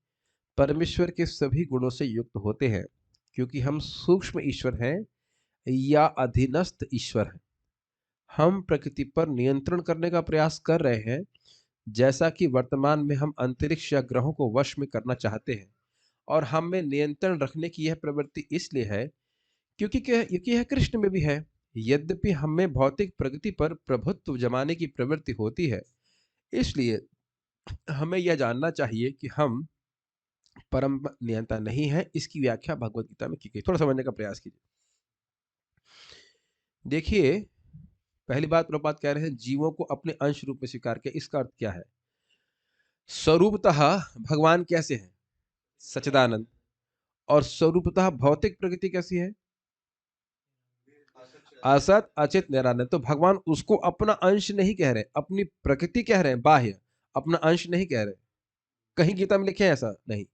परमेश्वर के सभी गुणों से युक्त होते हैं, क्योंकि हम सूक्ष्म ईश्वर हैं या अधीनस्थ ईश्वर हैं। हम प्रकृति पर नियंत्रण करने का प्रयास कर रहे हैं, जैसा कि वर्तमान में हम अंतरिक्ष या ग्रहों को वश में करना चाहते हैं। और हम में नियंत्रण रखने की यह प्रवृत्ति इसलिए है क्योंकि यह कृष्ण में भी है। यद्यपि हमें भौतिक प्रगति पर प्रभुत्व जमाने की प्रवृत्ति होती है, इसलिए हमें यह जानना चाहिए कि हम परम नियंता नहीं है। इसकी व्याख्या भगवत गीता में की गई। थोड़ा समझने का प्रयास कीजिए। देखिए, पहली बात प्रभुपाद कह रहे हैं जीवों को अपने अंश रूप में स्वीकार किया। इसका अर्थ क्या है? स्वरूपतः भगवान कैसे हैं? सच्चिदानंद। और स्वरूपतः भौतिक प्रकृति कैसी है? असत अचित निरानंद। तो भगवान उसको अपना अंश नहीं कह रहे, अपनी प्रकृति कह रहे हैं, बाह्य, अपना अंश नहीं कह रहे। कहीं गीता में लिखे ऐसा नहीं।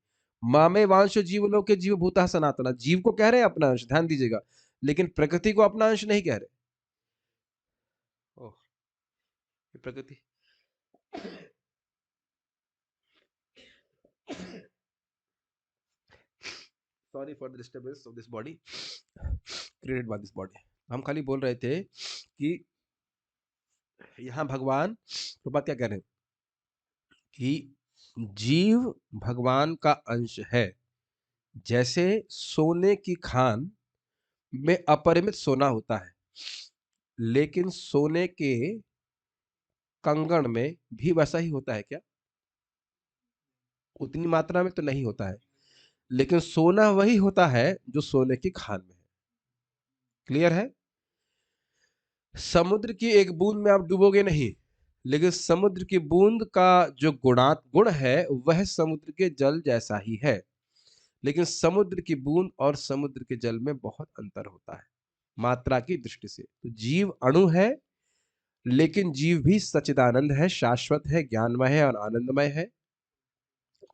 मामे वांश जीवलोके जीव भूता सनातना, जीव को कह रहे हैं अपना अंश, ध्यान दीजिएगा, लेकिन प्रकृति को अपना अंश नहीं कह रहे। ओह, ये प्रकृति sorry for the disturbance of this body created by this body. हम खाली बोल रहे थे कि यहां भगवान प्रभुपाद क्या कह रहे हैं कि जीव भगवान का अंश है। जैसे सोने की खान में अपरिमित सोना होता है, लेकिन सोने के कंगन में भी वैसा ही होता है क्या? उतनी मात्रा में तो नहीं होता है, लेकिन सोना वही होता है जो सोने की खान में है। क्लियर है? समुद्र की एक बूंद में आप डूबोगे नहीं, लेकिन समुद्र की बूंद का जो गुण है वह समुद्र के जल जैसा ही है। लेकिन समुद्र की बूंद और समुद्र के जल में बहुत अंतर होता है मात्रा की दृष्टि से। तो जीव अणु है, लेकिन जीव भी सच्चिदानंद है, शाश्वत है, ज्ञानमय है और आनंदमय है।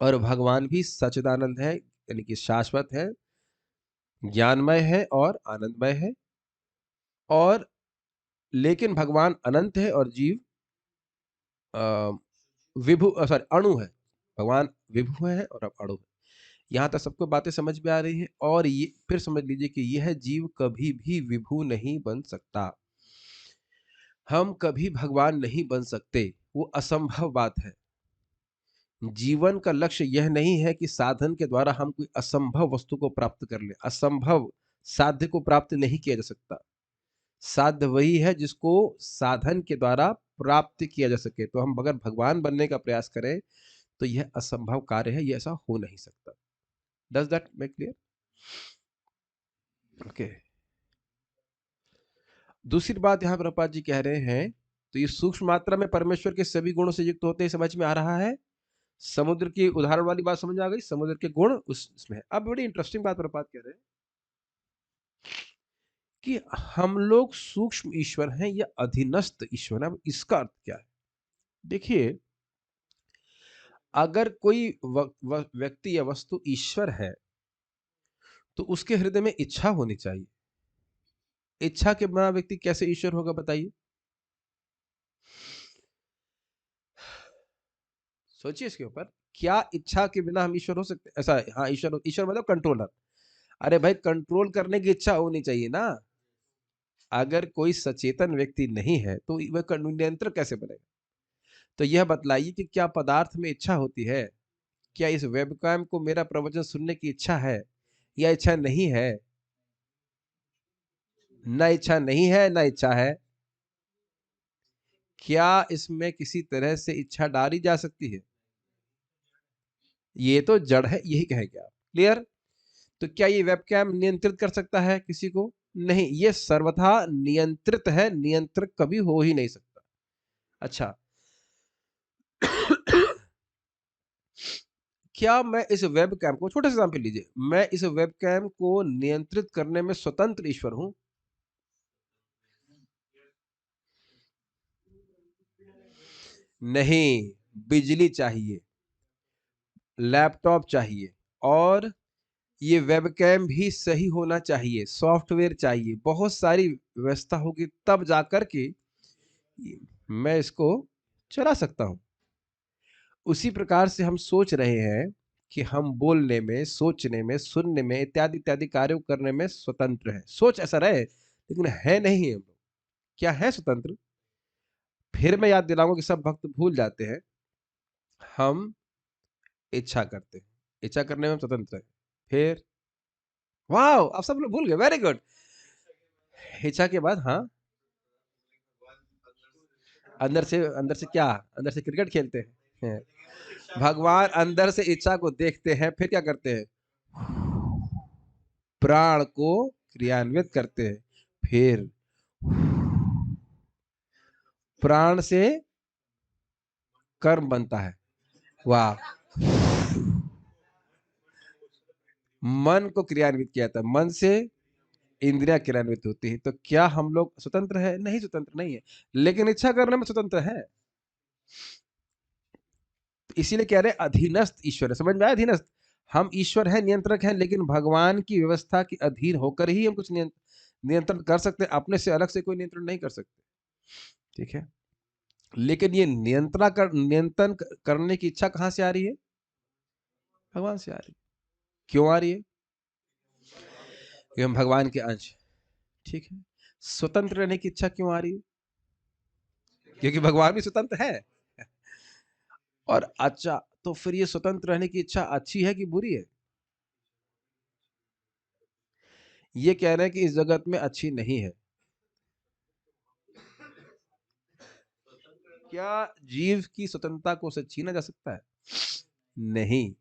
और भगवान भी सच्चिदानंद है, यानी कि शाश्वत है, ज्ञानमय है और आनंदमय है। और लेकिन भगवान अनंत है और जीव विभु सॉरी अणु है। भगवान विभु है और अब अणु है। यहां तक सबको बातें समझ में आ रही है। और ये फिर समझ लीजिए कि यह जीव कभी भी विभु नहीं बन सकता। हम कभी भगवान नहीं बन सकते, वो असंभव बात है। जीवन का लक्ष्य यह नहीं है कि साधन के द्वारा हम कोई असंभव वस्तु को प्राप्त कर ले। असंभव साध्य को प्राप्त नहीं किया जा सकता। साध्य वही है जिसको साधन के द्वारा प्राप्त किया जा सके। तो हम अगर भगवान बनने का प्रयास करें तो यह असंभव कार्य है, यह ऐसा हो नहीं सकता। Does that make clear? Okay. दूसरी बात यहां प्रभुपाद जी कह रहे हैं, तो ये सूक्ष्म मात्रा में परमेश्वर के सभी गुणों से युक्त होते हैं, समझ में आ रहा है। समुद्र की उदाहरण वाली बात समझ आ गई, समुद्र के गुण उसमें है। अब बड़ी इंटरेस्टिंग बात प्रभुपाद कह रहे हैं कि हम लोग सूक्ष्म ईश्वर हैं या अधीनस्थ ईश्वर है। अब इसका अर्थ क्या है? देखिए, अगर कोई व्यक्ति या वस्तु ईश्वर है तो उसके हृदय में इच्छा होनी चाहिए। इच्छा के बिना व्यक्ति कैसे ईश्वर होगा, बताइए? सोचिए इसके ऊपर। क्या इच्छा के बिना हम ईश्वर हो सकते? ऐसा है, हाँ, ईश्वर ईश्वर मतलब कंट्रोलर। अरे भाई, कंट्रोल करने की इच्छा होनी चाहिए ना। अगर कोई सचेतन व्यक्ति नहीं है तो वह नियंत्रक कैसे बनेगा? तो यह बतलाइए कि क्या पदार्थ में इच्छा होती है? क्या इस वेबकैम को मेरा प्रवचन सुनने की इच्छा है या इच्छा नहीं है? ना इच्छा नहीं है ना इच्छा है। क्या इसमें किसी तरह से इच्छा डाली जा सकती है? ये तो जड़ है, यही कहेंगे आप। क्लियर? तो क्या ये वेबकैम नियंत्रित कर सकता है किसी को? नहीं, ये सर्वथा नियंत्रित है, नियंत्रक कभी हो ही नहीं सकता। अच्छा क्या मैं इस वेबकैम को, छोटा सा एग्जाम्पल लीजिए, मैं इस वेबकैम को नियंत्रित करने में स्वतंत्र ईश्वर हूं? नहीं, बिजली चाहिए, लैपटॉप चाहिए, और ये वेबकैम भी सही होना चाहिए, सॉफ्टवेयर चाहिए, बहुत सारी व्यवस्था होगी, तब जाकर के मैं इसको चला सकता हूं। उसी प्रकार से हम सोच रहे हैं कि हम बोलने में, सोचने में, सुनने में, इत्यादि इत्यादि कार्यों करने में स्वतंत्र है। सोच ऐसा रहे, लेकिन है नहीं हम लोग। क्या है स्वतंत्र? फिर मैं याद दिलाऊंगा कि सब भक्त भूल जाते हैं। हम इच्छा करते हैं, इच्छा करने में हम स्वतंत्र है। फिर वाह, आप सब लोग भूल गए, वेरी गुड। इच्छा के बाद, हाँ, अंदर से क्या, अंदर से क्रिकेट खेलते हैं। भगवान अंदर से इच्छा को देखते हैं, फिर क्या करते हैं? प्राण को क्रियान्वित करते हैं, फिर प्राण से कर्म बनता है। वाह, मन को क्रियान्वित किया था, मन से इंद्रियां क्रियान्वित होती है। तो क्या हम लोग स्वतंत्र है? नहीं, स्वतंत्र नहीं है, लेकिन इच्छा करने में स्वतंत्र है। इसीलिए कह रहे अधीनस्थ ईश्वर है। समझ में आया? अधीनस्थ, हम ईश्वर है, नियंत्रक है, लेकिन भगवान की व्यवस्था के अधीन होकर ही हम कुछ नियंत्रण कर सकते हैं। अपने से अलग से कोई नियंत्रण नहीं कर सकते, ठीक है? लेकिन ये नियंत्रण करने की इच्छा कहां से आ रही है? भगवान से आ रही है। क्यों आ रही है? कि हम भगवान के अंश, ठीक है? स्वतंत्र रहने की इच्छा क्यों आ रही है? क्योंकि भगवान भी स्वतंत्र है। और अच्छा, तो फिर ये स्वतंत्र रहने की इच्छा अच्छी है कि बुरी है? ये कह रहे हैं कि इस जगत में अच्छी नहीं है। क्या जीव की स्वतंत्रता को उसे छीना जा सकता है? नहीं,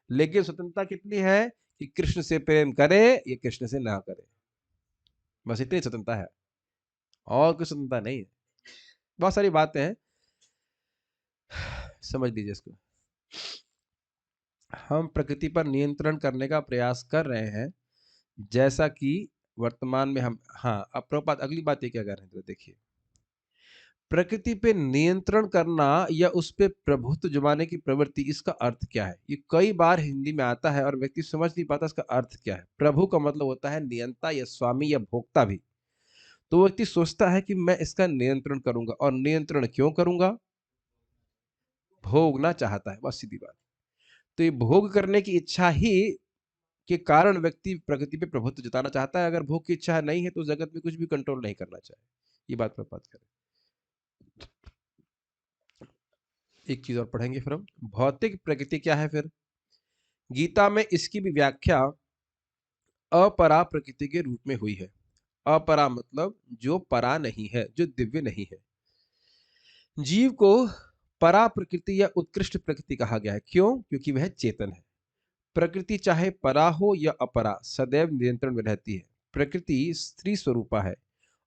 लेकिन स्वतंत्रता कितनी है कि कृष्ण से प्रेम करे या कृष्ण से ना करे, बस इतनी स्वतंत्रता है, और कोई स्वतंत्रता नहीं है। बहुत सारी बातें हैं, समझ लीजिए इसको। हम प्रकृति पर नियंत्रण करने का प्रयास कर रहे हैं, जैसा कि वर्तमान में हम, हाँ, अब प्रभुपाद अगली बात ये क्या कह रहे हैं, तो देखिए, प्रकृति पे नियंत्रण करना या उस पे प्रभुत्व जमाने की प्रवृत्ति, इसका अर्थ क्या है? ये कई बार हिंदी में आता है और व्यक्ति समझ नहीं पाता इसका अर्थ क्या है। प्रभु का मतलब होता है नियंता या स्वामी या भोक्ता भी। तो व्यक्ति सोचता है कि मैं इसका नियंत्रण करूंगा, और नियंत्रण क्यों करूंगा? भोगना चाहता है, बस सीधी बात। तो ये भोग करने की इच्छा ही के कारण व्यक्ति प्रकृति पे प्रभुत्व जताना चाहता है। अगर भोग की इच्छा नहीं है तो जगत में कुछ भी कंट्रोल नहीं करना चाहिए। ये बात पर बात करें। एक चीज और पढ़ेंगे फिर हम, भौतिक प्रकृति क्या है फिर? गीता में इसकी भी व्याख्या अपरा प्रकृति के रूप में हुई है। अपरा मतलब जो परा नहीं है, जो दिव्य नहीं है। जीव को परा प्रकृति या उत्कृष्ट प्रकृति कहा गया है। क्यों? क्योंकि वह चेतन है। प्रकृति चाहे परा हो या अपरा, सदैव नियंत्रण में रहती है। प्रकृति स्त्री स्वरूपा है,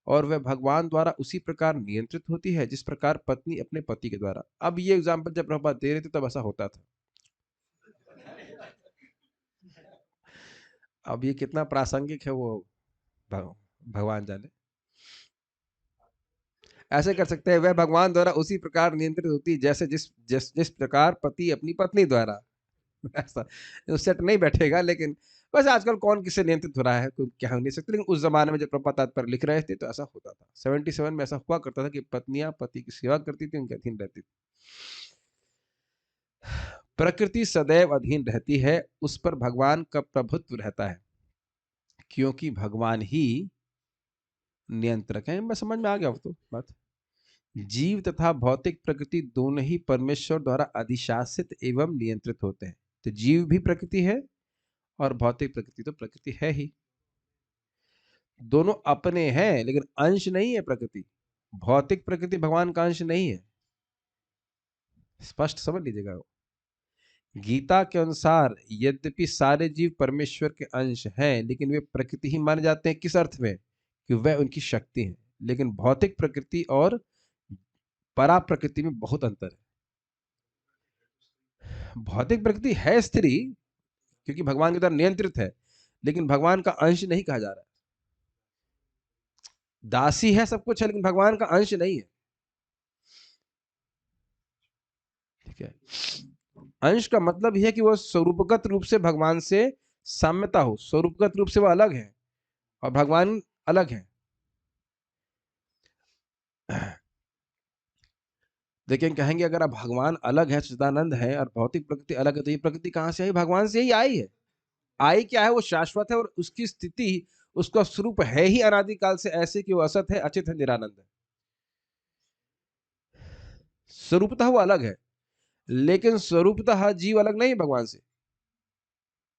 और वह भगवान द्वारा उसी प्रकार नियंत्रित होती है जिस प्रकार पत्नी अपने पति के द्वारा। अब ये एग्जाम्पल जब प्रभुपाद दे रहे थे तब ऐसा होता था। अब ये कितना प्रासंगिक है वो भगवान जाने। ऐसे कर सकते हैं, वह भगवान द्वारा उसी प्रकार नियंत्रित होती है जैसे जिस प्रकार पति अपनी पत्नी द्वारा। ऐसा सेट नहीं बैठेगा, लेकिन वैसे आजकल कौन किससे नियंत्रित हो रहा है, कोई कह नहीं सकते। लेकिन उस जमाने में जब प्रभुपाद पर लिख रहे थे तो ऐसा होता था। 77 में ऐसा हुआ करता था कि पत्नियां पति की सेवा करती थी, उनके अधीन रहती थी। प्रकृति सदैव अधीन रहती है, उस पर भगवान का प्रभुत्व रहता है, क्योंकि भगवान ही नियंत्रक है। मैं समझ में आ गया तो बात। जीव तथा भौतिक प्रकृति दोनों ही परमेश्वर द्वारा अधिशासित एवं नियंत्रित होते हैं। तो जीव भी प्रकृति है और भौतिक प्रकृति तो प्रकृति है ही। दोनों अपने हैं, लेकिन अंश नहीं है प्रकृति। भौतिक प्रकृति भगवान का अंश नहीं है, स्पष्ट समझ लीजिएगा। गीता के अनुसार यद्यपि सारे जीव परमेश्वर के अंश हैं, लेकिन वे प्रकृति ही माने जाते हैं। किस अर्थ में? कि वह उनकी शक्ति है। लेकिन भौतिक प्रकृति और परा प्रकृति में बहुत अंतर है। भौतिक प्रकृति है स्त्री, क्योंकि भगवान के द्वारा नियंत्रित है, लेकिन भगवान का अंश नहीं कहा जा रहा है। दासी है, सब कुछ है, लेकिन भगवान का अंश नहीं है। ठीक है, अंश का मतलब यह है कि वह स्वरूपगत रूप से भगवान से साम्यता हो, स्वरूपगत रूप से वह अलग है और भगवान अलग है। लेकिन कहेंगे अगर अब भगवान अलग है, सच्चिदानंद है, और भौतिक प्रकृति अलग है, तो ये प्रकृति कहां से आई? भगवान से ही आई है। आई क्या है? वो शाश्वत है और उसकी स्थिति, उसका स्वरूप है ही अनादिकाल से ऐसे कि वो असत है, अचित है, निरानंद है। स्वरूपतः वो अलग है, लेकिन स्वरूपतः जीव अलग नहीं भगवान से,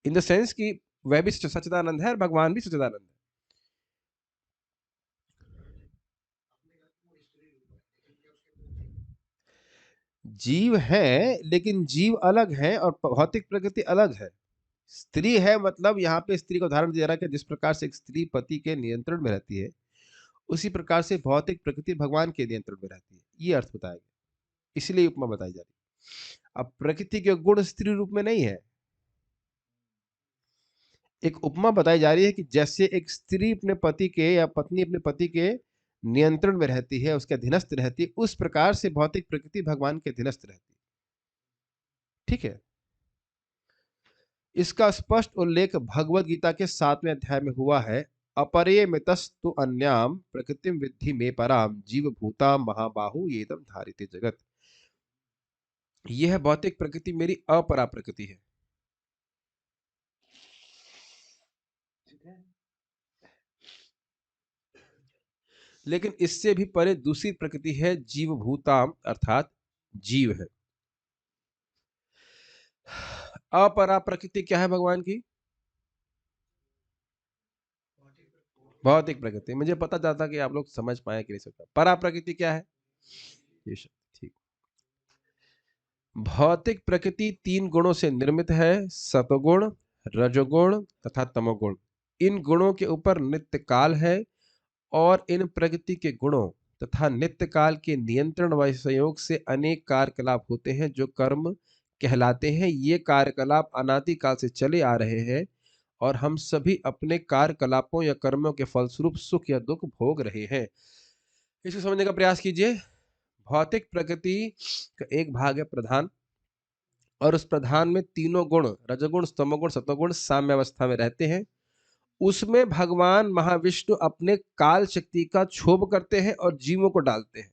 इन द सेंस कि वह भी सच्चिदानंद है और भगवान भी सच्चिदानंद है। जीव है, लेकिन जीव अलग है और भौतिक प्रकृति अलग है। स्त्री है मतलब यहाँ पे स्त्री को उदाहरण दिया रहा है कि जिस प्रकार से एक स्त्री पति के नियंत्रण में रहती है, उसी प्रकार से भौतिक प्रकृति भगवान के नियंत्रण में रहती है। ये अर्थ बताया गया, इसलिए उपमा बताई जा रही है। अब प्रकृति के गुण स्त्री रूप में नहीं है। एक उपमा बताई जा रही है कि जैसे एक स्त्री अपने पति के या पत्नी अपने पति के नियंत्रण में रहती है, उसके अधीनस्थ रहती है, उस प्रकार से भौतिक प्रकृति भगवान के अधीनस्थ रहती है। ठीक है, इसका स्पष्ट उल्लेख भगवद गीता के 7वें अध्याय में हुआ है। अपरेमितस्तु अन्याम प्रकृतिम विद्धि में पराम जीव भूता महाबाहु येदम धारिते जगत। यह भौतिक प्रकृति मेरी अपरा प्रकृति है। लेकिन इससे भी परे दूसरी प्रकृति है जीव भूताम, अर्थात जीव है। अपरा प्रकृति क्या है भगवान की? भौतिक प्रकृति। मुझे पता जाता कि आप लोग समझ पाए कि नहीं सकता। परा प्रकृति क्या है? ये शब्द ठीक। भौतिक प्रकृति 3 गुणों से निर्मित है, सतोगुण, रजोगुण तथा तमोगुण। इन गुणों के ऊपर नित्य काल है और इन प्रकृति के गुणों तथा नित्य काल के नियंत्रण व संयोग से अनेक कार्यकलाप होते हैं जो कर्म कहलाते हैं। ये कार्यकलाप अनादि काल से चले आ रहे हैं और हम सभी अपने कार्यकलापों या कर्मों के फलस्वरूप सुख या दुख भोग रहे हैं। इसको समझने का प्रयास कीजिए। भौतिक प्रकृति का एक भाग है प्रधान, और उस प्रधान में तीनों गुण रजोगुण, तमोगुण, सतोगुण साम्यावस्था में रहते हैं। उसमें भगवान महाविष्णु अपने काल शक्ति का क्षोभ करते हैं और जीवों को डालते हैं,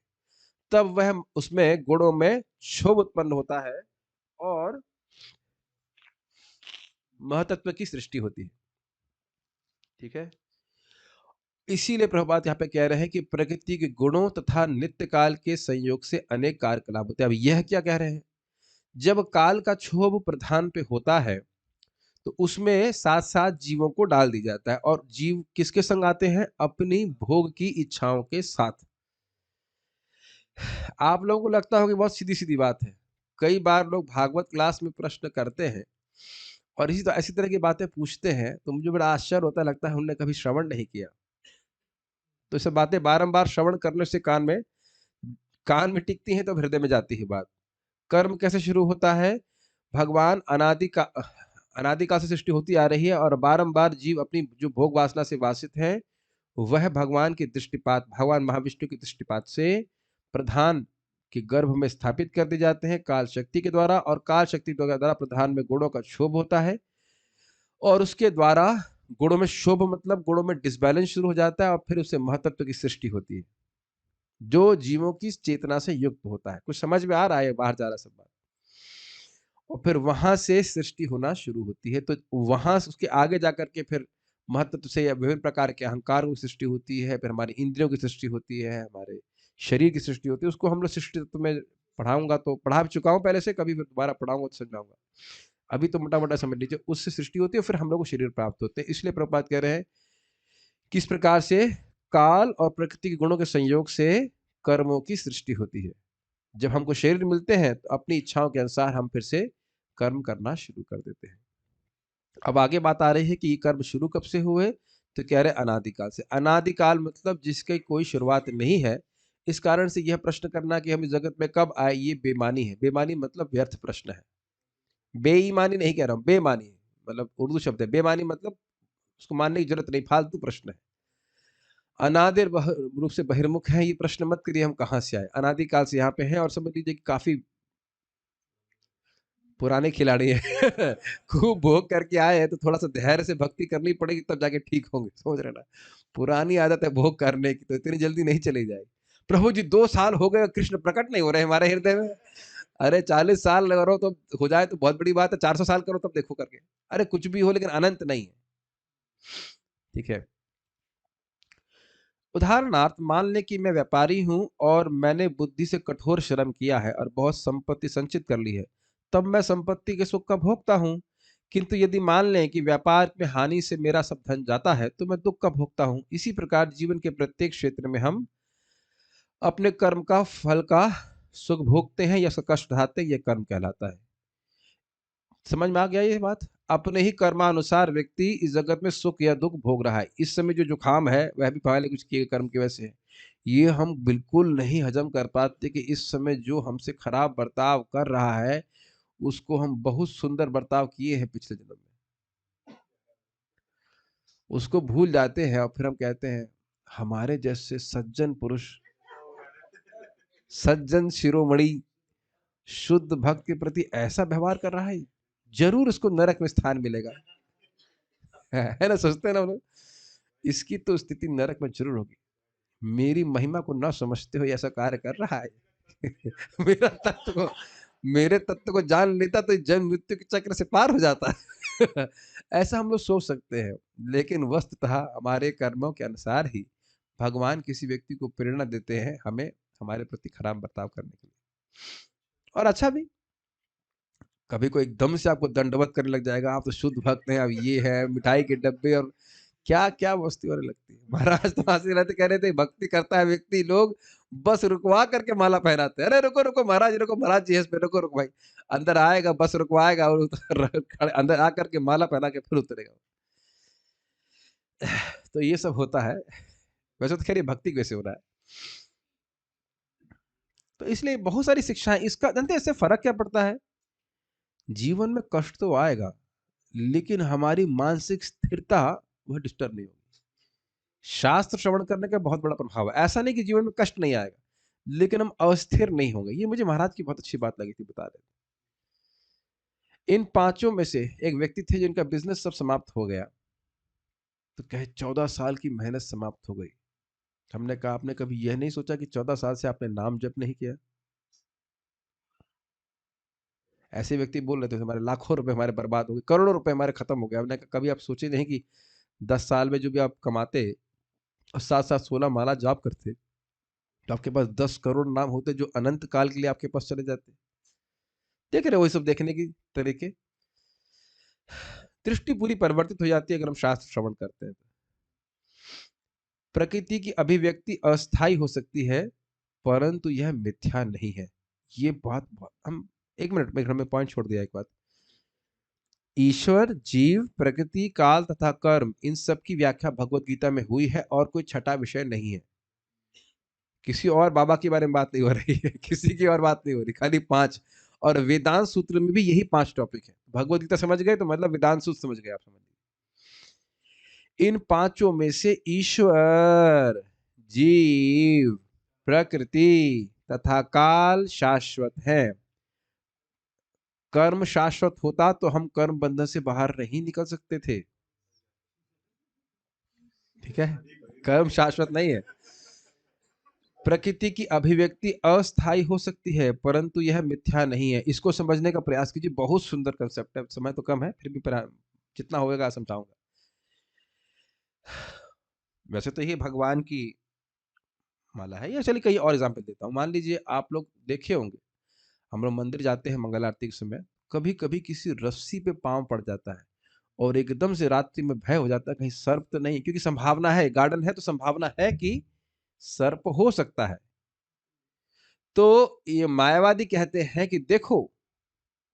तब वह उसमें गुणों में क्षोभ उत्पन्न होता है और महतत्व की सृष्टि होती है। ठीक है, इसीलिए प्रभुपाद यहाँ पे कह रहे हैं कि प्रकृति के गुणों तथा नित्य काल के संयोग से अनेक कार्यकलाप होते हैं। अब यह क्या कह रहे हैं? जब काल का क्षोभ प्रधान पे होता है तो उसमें साथ साथ जीवों को डाल दी जाता है, और जीव किसके संग आते हैं? अपनी भोग की इच्छाओं के साथ। आप लोगों को लगता होगा बहुत सीधी सीधी बात है। कई बार लोग भागवत क्लास में प्रश्न करते हैं और इसी तरह की बातें पूछते हैं, तो मुझे बड़ा आश्चर्य होता, लगता है उन्होंने कभी श्रवण नहीं किया। तो ये सब बातें बारंबार श्रवण करने से कान में टिकती हैं, तो हृदय में जाती है बात। कर्म कैसे शुरू होता है? भगवान अनादिकाल से सृष्टि होती आ रही है और बारंबार जीव अपनी जो भोग वासना से वासित हैं, वह भगवान की दृष्टिपात, भगवान महाविष्णु की दृष्टिपात से प्रधान के गर्भ में स्थापित कर दिए जाते हैं काल शक्ति के द्वारा, और काल शक्ति द्वारा प्रधान में गुणों का क्षोभ होता है और उसके द्वारा गुणों में क्षोभ मतलब गुणों में डिसबैलेंस शुरू हो जाता है और फिर उससे महतत्व की सृष्टि होती है जो जीवों की चेतना से युक्त होता है। कुछ समझ में आ रहा है? बाहर जा रहा सब बात। और फिर वहां से सृष्टि होना शुरू होती है। तो वहां उसके आगे जाकर के फिर महत्व से या विभिन्न प्रकार के अहंकार की सृष्टि होती है, फिर हमारी इंद्रियों की सृष्टि होती है, हमारे शरीर की सृष्टि होती है। उसको हम लोग सृष्टि तत्व में पढ़ाऊंगा, तो पढ़ा चुका हूँ पहले से, कभी फिर दोबारा पढ़ाऊंगा तो समझाऊंगा। अभी तो मोटा मोटा समझ लीजिए, उससे सृष्टि होती है, फिर हम लोग को शरीर प्राप्त होते हैं। इसलिए प्रभुपाद कह रहे हैं किस प्रकार से काल और प्रकृति के गुणों के संयोग से कर्मों की सृष्टि होती है। जब हमको शरीर मिलते हैं तो अपनी इच्छाओं के अनुसार हम फिर से कर्म करना शुरू कर देते हैं। अब आगे बात आ रही है कि ये कर्म शुरू कब से हुए, तो कह रहे अनादिकाल से। अनादिकाल मतलब जिसकी कोई शुरुआत नहीं है। इस कारण से यह प्रश्न करना कि हम इस जगत में कब आए, ये बेमानी है। बेमानी मतलब व्यर्थ प्रश्न है। बेईमानी नहीं कह रहा हूं, बेमानी मतलब उर्दू शब्द है। बेमानी मतलब उसको मानने की जरूरत नहीं, फालतू प्रश्न है। अनादिर रूप से बहिर्मुख है, ये प्रश्न मत करिए हम कहां से आए। अनादिकाल से यहाँ पे है और समझ लीजिए कि काफी पुराने खिलाड़ी हैं। खूब भोग करके आए हैं, तो थोड़ा सा धैर्य से भक्ति करनी पड़ेगी, तब जाके ठीक होंगे। समझ रहे ना, पुरानी आदत है भोग करने की, तो इतनी जल्दी नहीं चली जाएगी। प्रभु जी 2 साल हो गए, कृष्ण प्रकट नहीं हो रहे हमारे हृदय में। अरे 40 साल करो तो हो जाए तो बहुत बड़ी बात है, 400 साल करो तब देखो करके। अरे कुछ भी हो, लेकिन अनंत नहीं है। ठीक है। उदाहरणार्थ मान लें कि मैं व्यापारी हूं और मैंने बुद्धि से कठोर श्रम किया है और बहुत संपत्ति संचित कर ली है, तब मैं संपत्ति के सुख का भोगता हूं। किंतु यदि मान लें कि व्यापार में हानि से मेरा सब धन जाता है, तो मैं दुख का भोगता हूं। इसी प्रकार जीवन के प्रत्येक क्षेत्र में हम अपने कर्म का फल का सुख भोगते हैं या उसका कष्ट उठाते हैं, यह कर्म कहलाता है। समझ में आ गया ये बात? अपने ही कर्मानुसार व्यक्ति इस जगत में सुख या दुख भोग रहा है। इस समय जो जुकाम है वह भी पहले कुछ किए कर्म की वजह से है। ये हम बिल्कुल नहीं हजम कर पाते कि इस समय जो हमसे खराब बर्ताव कर रहा है, उसको हम बहुत सुंदर बर्ताव किए हैं पिछले जन्म में। उसको भूल जाते हैं और फिर हम कहते हैं हमारे जैसे सज्जन पुरुष, सज्जन शिरोमणि, शुद्ध भक्त के प्रति ऐसा व्यवहार कर रहा है, जरूर उसको नरक में स्थान मिलेगा। है ना, सोचते हैं ना लोग, इसकी तो स्थिति नरक में जरूर होगी। मेरी महिमा को ना समझते हो ऐसा कार्य कर रहा है। मेरा तत्व को, मेरे तत्व को जान लेता तो जन्म मृत्यु के चक्र से पार हो जाता। ऐसा हम लोग सोच सकते हैं, लेकिन वस्तुतः हमारे कर्मों के अनुसार ही भगवान किसी व्यक्ति को प्रेरणा देते हैं हमें हमारे प्रति खराब बर्ताव करने के लिए, और अच्छा भी। कभी कोई एकदम से आपको दंडवत करने लग जाएगा, आप तो शुद्ध भक्त हैं, अब ये है मिठाई के डब्बे और क्या क्या वस्तु होने लगती है। महाराज तो हंसी रहते, कह रहे थे भक्ति करता है व्यक्ति, लोग बस रुकवा करके माला पहनाते हैं। अरे रुको रुको महाराज, रुको महाराज जी, पे रुको रुको भाई, अंदर आएगा बस रुकवाएगा और अंदर आकर के माला पहना के फिर उतरेगा। तो ये सब होता है। वैसे तो खैर ये भक्ति कैसे हो रहा है। तो इसलिए बहुत सारी शिक्षाएं, इसका जानते इससे फर्क क्या पड़ता है। जीवन में कष्ट तो आएगा, लेकिन हमारी मानसिक स्थिरता वह डिस्टर्ब नहीं होगी। शास्त्र श्रवण करने का बहुत बड़ा प्रभाव है। ऐसा नहीं कि जीवन में कष्ट नहीं आएगा, लेकिन हम अस्थिर नहीं होंगे। ये मुझे महाराज की बहुत अच्छी बात लगी थी, बता रहे। इन 5 में से एक व्यक्ति थे जिनका बिजनेस सब समाप्त हो गया। तो कहे 14 साल की मेहनत समाप्त हो गई। हमने कहा आपने कभी यह नहीं सोचा कि 14 साल से आपने नाम जप नहीं किया। ऐसे व्यक्ति बोल रहे थे हमारे लाखों रुपए हमारे बर्बाद हो गए, करोड़ों रुपए हमारे खत्म हो गए। हमने कहा कभी आप सोचे नहीं कि 10 साल में जो भी आप कमाते और साथ साथ 16 माला जाप करते, तो आपके पास 10 करोड़ नाम होते जो अनंत काल के लिए आपके पास चले जाते। देख रहे हो ये सब देखने की तरीके। दृष्टि पूरी परिवर्तित हो जाती है अगर हम शास्त्र श्रवण करते हैं। प्रकृति की अभिव्यक्ति अस्थायी हो सकती है, परंतु यह मिथ्या नहीं है। ये बात हम 1 मिनट में घर में पॉइंट छोड़ दिया। एक बात, ईश्वर, जीव, प्रकृति, काल तथा कर्म, इन सब की व्याख्या भगवत गीता में हुई है और कोई छठा विषय नहीं है। किसी और बाबा के बारे में बात नहीं हो रही है, किसी की और बात नहीं हो रही, खाली 5। और वेदांत सूत्र में भी यही 5 टॉपिक है। भगवत गीता समझ गए तो मतलब वेदांत सूत्र समझ गए आप, समझ लीजिए। इन 5 में से ईश्वर, जीव, प्रकृति तथा काल शाश्वत है। कर्म शाश्वत होता तो हम कर्म बंधन से बाहर नहीं निकल सकते थे। ठीक है, कर्म शाश्वत नहीं है। प्रकृति की अभिव्यक्ति अस्थायी हो सकती है, परंतु यह मिथ्या नहीं है। इसको समझने का प्रयास कीजिए, बहुत सुंदर कंसेप्ट है। समय तो कम है, फिर भी जितना होगा समझाऊंगा। वैसे तो ये भगवान की माला है, या चलिए कई और एग्जाम्पल देता हूँ। मान लीजिए आप लोग देखे होंगे, हम लोग मंदिर जाते हैं मंगल आरती के समय, कभी कभी किसी रस्सी पे पांव पड़ जाता है और एकदम से रात्रि में भय हो जाता है कहीं सर्प तो नहीं, क्योंकि संभावना है, गार्डन है तो संभावना है कि सर्प हो सकता है। तो ये मायावादी कहते हैं कि देखो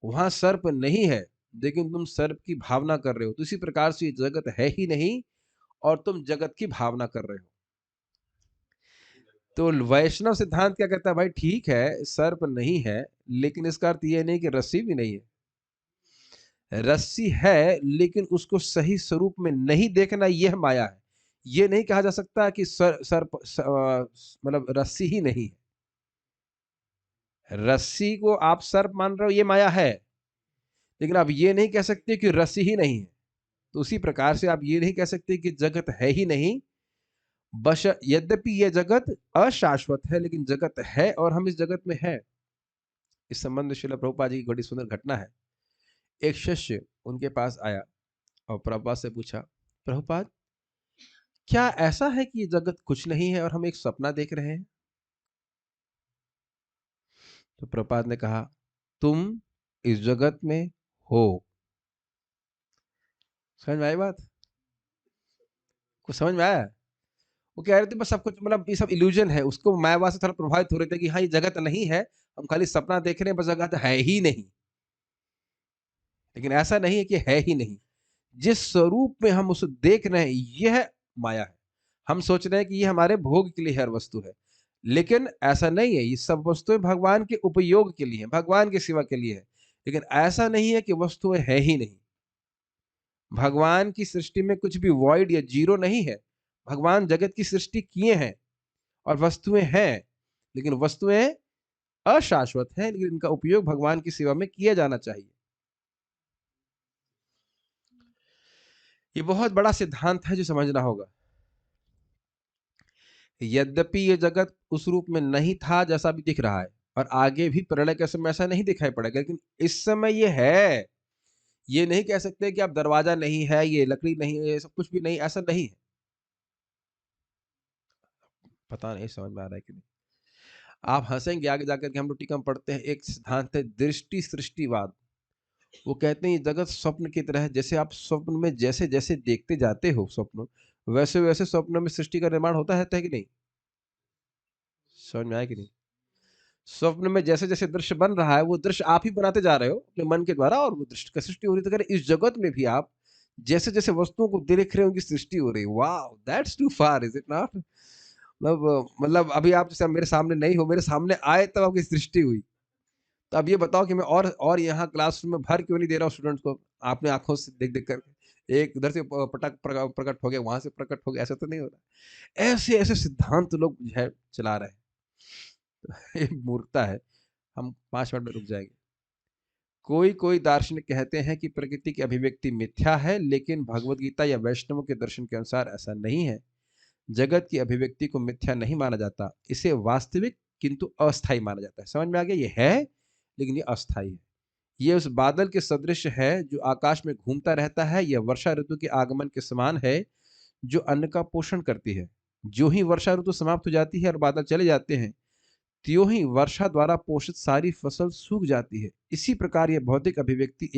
वहां सर्प नहीं है, लेकिन तुम सर्प की भावना कर रहे हो। तो इसी प्रकार से ये जगत है ही नहीं और तुम जगत की भावना कर रहे हो। तो वैष्णव सिद्धांत क्या कहता है, भाई ठीक है सर्प नहीं है, लेकिन इसका अर्थ ये नहीं कि रस्सी भी नहीं है। रस्सी है लेकिन उसको सही स्वरूप में नहीं देखना, यह माया है। ये नहीं कहा जा सकता कि सर्प मतलब रस्सी ही नहीं है। रस्सी को आप सर्प मान रहे हो, ये माया है, लेकिन आप ये नहीं कह सकते कि रस्सी ही नहीं है। तो उसी प्रकार से आप ये नहीं कह सकते कि जगत है ही नहीं, बश यद्यपि यह जगत अशाश्वत है, लेकिन जगत है और हम इस जगत में है। इस संबंध में श्रील प्रभुपाद जी की बड़ी सुंदर घटना है। एक शिष्य उनके पास आया और प्रभुपाद से पूछा, प्रभुपाद क्या ऐसा है कि ये जगत कुछ नहीं है और हम एक सपना देख रहे हैं? तो प्रभुपाद ने कहा, तुम इस जगत में हो। समझ में आई बात? कुछ समझ में आया? वो कह रहे थे बस सब कुछ मतलब ये सब इल्यूजन है। उसको मायावाद से थोड़ा प्रभावित हो रहे थे कि हाँ ये जगत नहीं है, हम खाली सपना देख रहे हैं, बस जगत है ही नहीं। लेकिन ऐसा नहीं है कि है ही नहीं। जिस स्वरूप में हम उसे देख रहे हैं यह माया है। हम सोच रहे हैं कि ये हमारे भोग के लिए हर वस्तु है, लेकिन ऐसा नहीं है। ये सब वस्तुएं भगवान के उपयोग के लिए है, भगवान की सेवा के लिए है। लेकिन ऐसा नहीं है कि वस्तुएं है ही नहीं। भगवान की सृष्टि में कुछ भी वॉइड या जीरो नहीं है। भगवान जगत की सृष्टि किए हैं और वस्तुएं हैं, लेकिन वस्तुएं अशाश्वत हैं, लेकिन इनका उपयोग भगवान की सेवा में किया जाना चाहिए। ये बहुत बड़ा सिद्धांत है जो समझना होगा। यद्यपि ये जगत उस रूप में नहीं था जैसा भी दिख रहा है, और आगे भी प्रलय के समय ऐसा नहीं दिखाई पड़ेगा, लेकिन इस समय ये है। ये नहीं कह सकते कि अब दरवाजा नहीं है, ये लकड़ी नहीं है, ये सब कुछ भी नहीं, ऐसा नहीं है। पता नहीं समझ में आ रहा है कि नहीं? आप हंसेंगे आगे जाकर के। हम लोग टीका में पढ़ते हैं, एक सिद्धांत है दृष्टि सृष्टिवाद। वो कहते हैं ये जगत स्वप्न की तरह है। जैसे आप स्वप्न में जैसे जैसे देखते जाते हो स्वप्न, वैसे वैसे स्वप्न में सृष्टि का निर्माण होता है कि नहीं? समझ में आया कि नहीं? स्वप्न में जैसे जैसे दृश्य बन रहा है, वो दृश्य आप ही बनाते जा रहे हो अपने मन के द्वारा, और वो दृश्य का सृष्टि हो रही है। तो कह रहे इस जगत में भी आप जैसे जैसे वस्तुओं को देख रहे हो उनकी सृष्टि हो रही है। वाह, that's too far, is it not? मतलब अभी आप जैसे मेरे सामने नहीं हो, मेरे सामने आए तब आपकी सृष्टि हुई। तो अब ये बताओ कि मैं और यहाँ क्लासरूम में भर क्यों नहीं दे रहा हूँ स्टूडेंट्स को? आपने आंखों से देख देख कर एक उधर से प्रकट हो गया, वहां से प्रकट हो गया, ऐसा तो नहीं हो रहा। ऐसे ऐसे सिद्धांत लोग जो है चला रहे हैं। ये मूर्खता है। हम 5 मिनट में रुक जाएंगे। कोई कोई दार्शनिक कहते हैं कि प्रकृति की अभिव्यक्ति मिथ्या है, लेकिन भगवत गीता या वैष्णवों के दर्शन के अनुसार ऐसा नहीं है। जगत की अभिव्यक्ति को मिथ्या नहीं माना जाता, इसे वास्तविक किंतु अस्थायी माना जाता है। समझ में आ गया? ये है लेकिन ये अस्थायी है। ये उस बादल के सदृश है जो आकाश में घूमता रहता है। यह वर्षा ऋतु के आगमन के समान है जो अन्न का पोषण करती है। जो ही वर्षा ऋतु समाप्त हो जाती है और बादल चले जाते हैं, त्यों ही वर्षा द्वारा पोषित सारी फसल सूख जाती है। इसी प्रकार यह भौतिक अभिव्यक्ति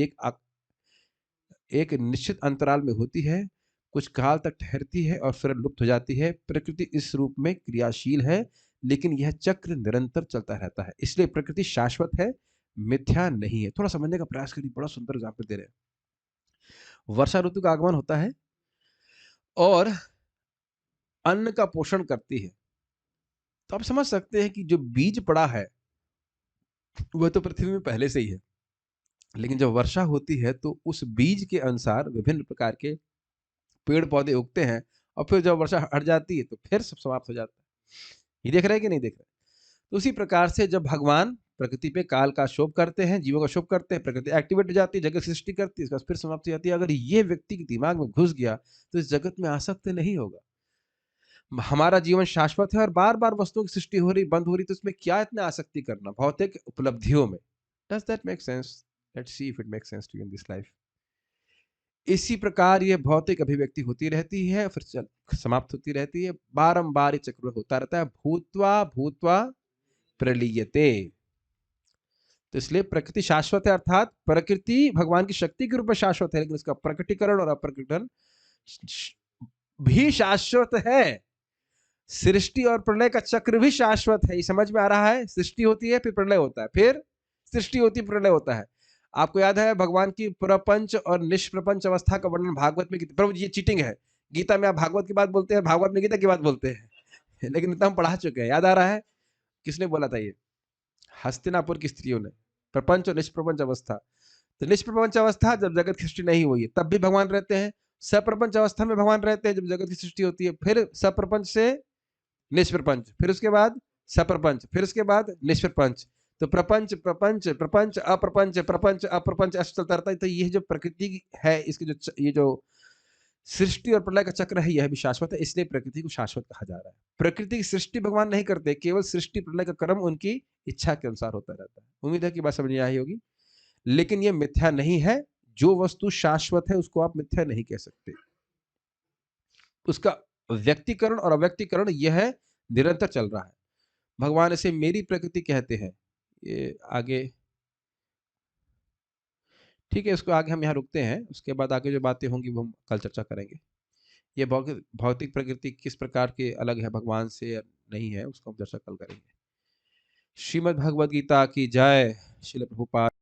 एक निश्चित अंतराल में होती है, कुछ काल तक ठहरती है और फिर लुप्त हो जाती है। प्रकृति इस रूप में क्रियाशील है, लेकिन यह चक्र निरंतर चलता रहता है। इसलिए प्रकृति शाश्वत है, मिथ्या नहीं है। थोड़ा समझने का प्रयास करिए, बड़ा सुंदर एग्जाम्पल दे रहे हैं। वर्षा ऋतु का आगमन होता है और अन्न का पोषण करती है। तो आप समझ सकते हैं कि जो बीज पड़ा है वह तो पृथ्वी में पहले से ही है, लेकिन जब वर्षा होती है तो उस बीज के अनुसार विभिन्न प्रकार के पेड़ पौधे उगते हैं, और फिर जब वर्षा हट जाती है तो फिर सब समाप्त हो जाता है। ये देख रहे हैं कि नहीं देख रहे? तो उसी प्रकार से जब भगवान प्रकृति पे काल का शोभ करते हैं, जीवों का शोभ करते हैं, प्रकृति एक्टिवेट हो जाती है, जगत सृष्टि करती है, इसका फिर समाप्ति हो जाती है। अगर ये व्यक्ति के दिमाग में घुस गया तो इस जगत में आसक्त नहीं होगा। हमारा जीवन शाश्वत है और बार बार वस्तुओं की सृष्टि हो रही, बंद हो रही, तो इसमें क्या इतना आसक्ति करना भौतिक उपलब्धियों में? Does that make sense? Let's see if it makes sense to you in this life. इसी प्रकार ये भौतिक अभिव्यक्ति होती रहती है, फिर समाप्त होती रहती है। बारंबार ये चक्र होता रहता है। भूत्वा भूत्वा प्रलीयते। तो इसलिए प्रकृति शाश्वत है, अर्थात प्रकृति भगवान की शक्ति के रूप में शाश्वत है, लेकिन उसका प्रकटीकरण और अप्रकटीकरण भी शाश्वत है। सृष्टि और प्रलय का चक्र भी शाश्वत है। ये समझ में आ रहा है? सृष्टि होती है, फिर प्रलय होता है, फिर सृष्टि होती है, प्रलय होता है। आपको याद है भगवान की प्रपंच और निष्प्रपंच अवस्था का वर्णन भागवत में प्रभु जी ये चीटिंग है, गीता में आप भागवत की बात बोलते हैं, भागवत में गीता की बात बोलते हैं लेकिन इतना हम पढ़ा चुके हैं, याद आ रहा है? किसने बोला था ये? हस्तिनापुर की स्त्रियों ने, प्रपंच और निष्प्रपंच अवस्था। तो निष्प्रपंच अवस्था जब जगत की सृष्टि नहीं हुई है तब भी भगवान रहते हैं, सप्रपंच अवस्था में भगवान रहते हैं जब जगत की सृष्टि होती है, फिर सप्रपंच से निष्प्रपंच, फिर उसके बाद सप्रपंच, फिर उसके बाद निष्प्रपंच। तो प्रपंच प्रपंच प्रपंच अप्रपंच प्रपंच अप्रपंच ऐसा चलता रहता है। तो ये जो प्रकृति है, इसके जो ये जो सृष्टि और प्रलय का चक्र है, यह भी शाश्वत है, इसलिए प्रकृति को शाश्वत कहा जा रहा है। प्रकृति की सृष्टि भगवान नहीं करते, केवल सृष्टि प्रलय का क्रम उनकी इच्छा के अनुसार होता रहता है। उम्मीद है कि बात समझ में आई होगी। लेकिन यह मिथ्या नहीं है, जो वस्तु शाश्वत है उसको आप मिथ्या नहीं कह सकते। उसका व्यक्तिकरण और अव्यक्तिकरण यह निरंतर चल रहा है। भगवान इसे मेरी प्रकृति कहते हैं। ये आगे ठीक है, इसको आगे हम यहाँ रुकते हैं, उसके बाद आगे जो बातें होंगी वो हम कल चर्चा करेंगे। ये भौतिक प्रकृति किस प्रकार के अलग है भगवान से या नहीं है, उसको हम चर्चा कल करेंगे। श्रीमद् भगवद गीता की जय। श्रील प्रभुपाद।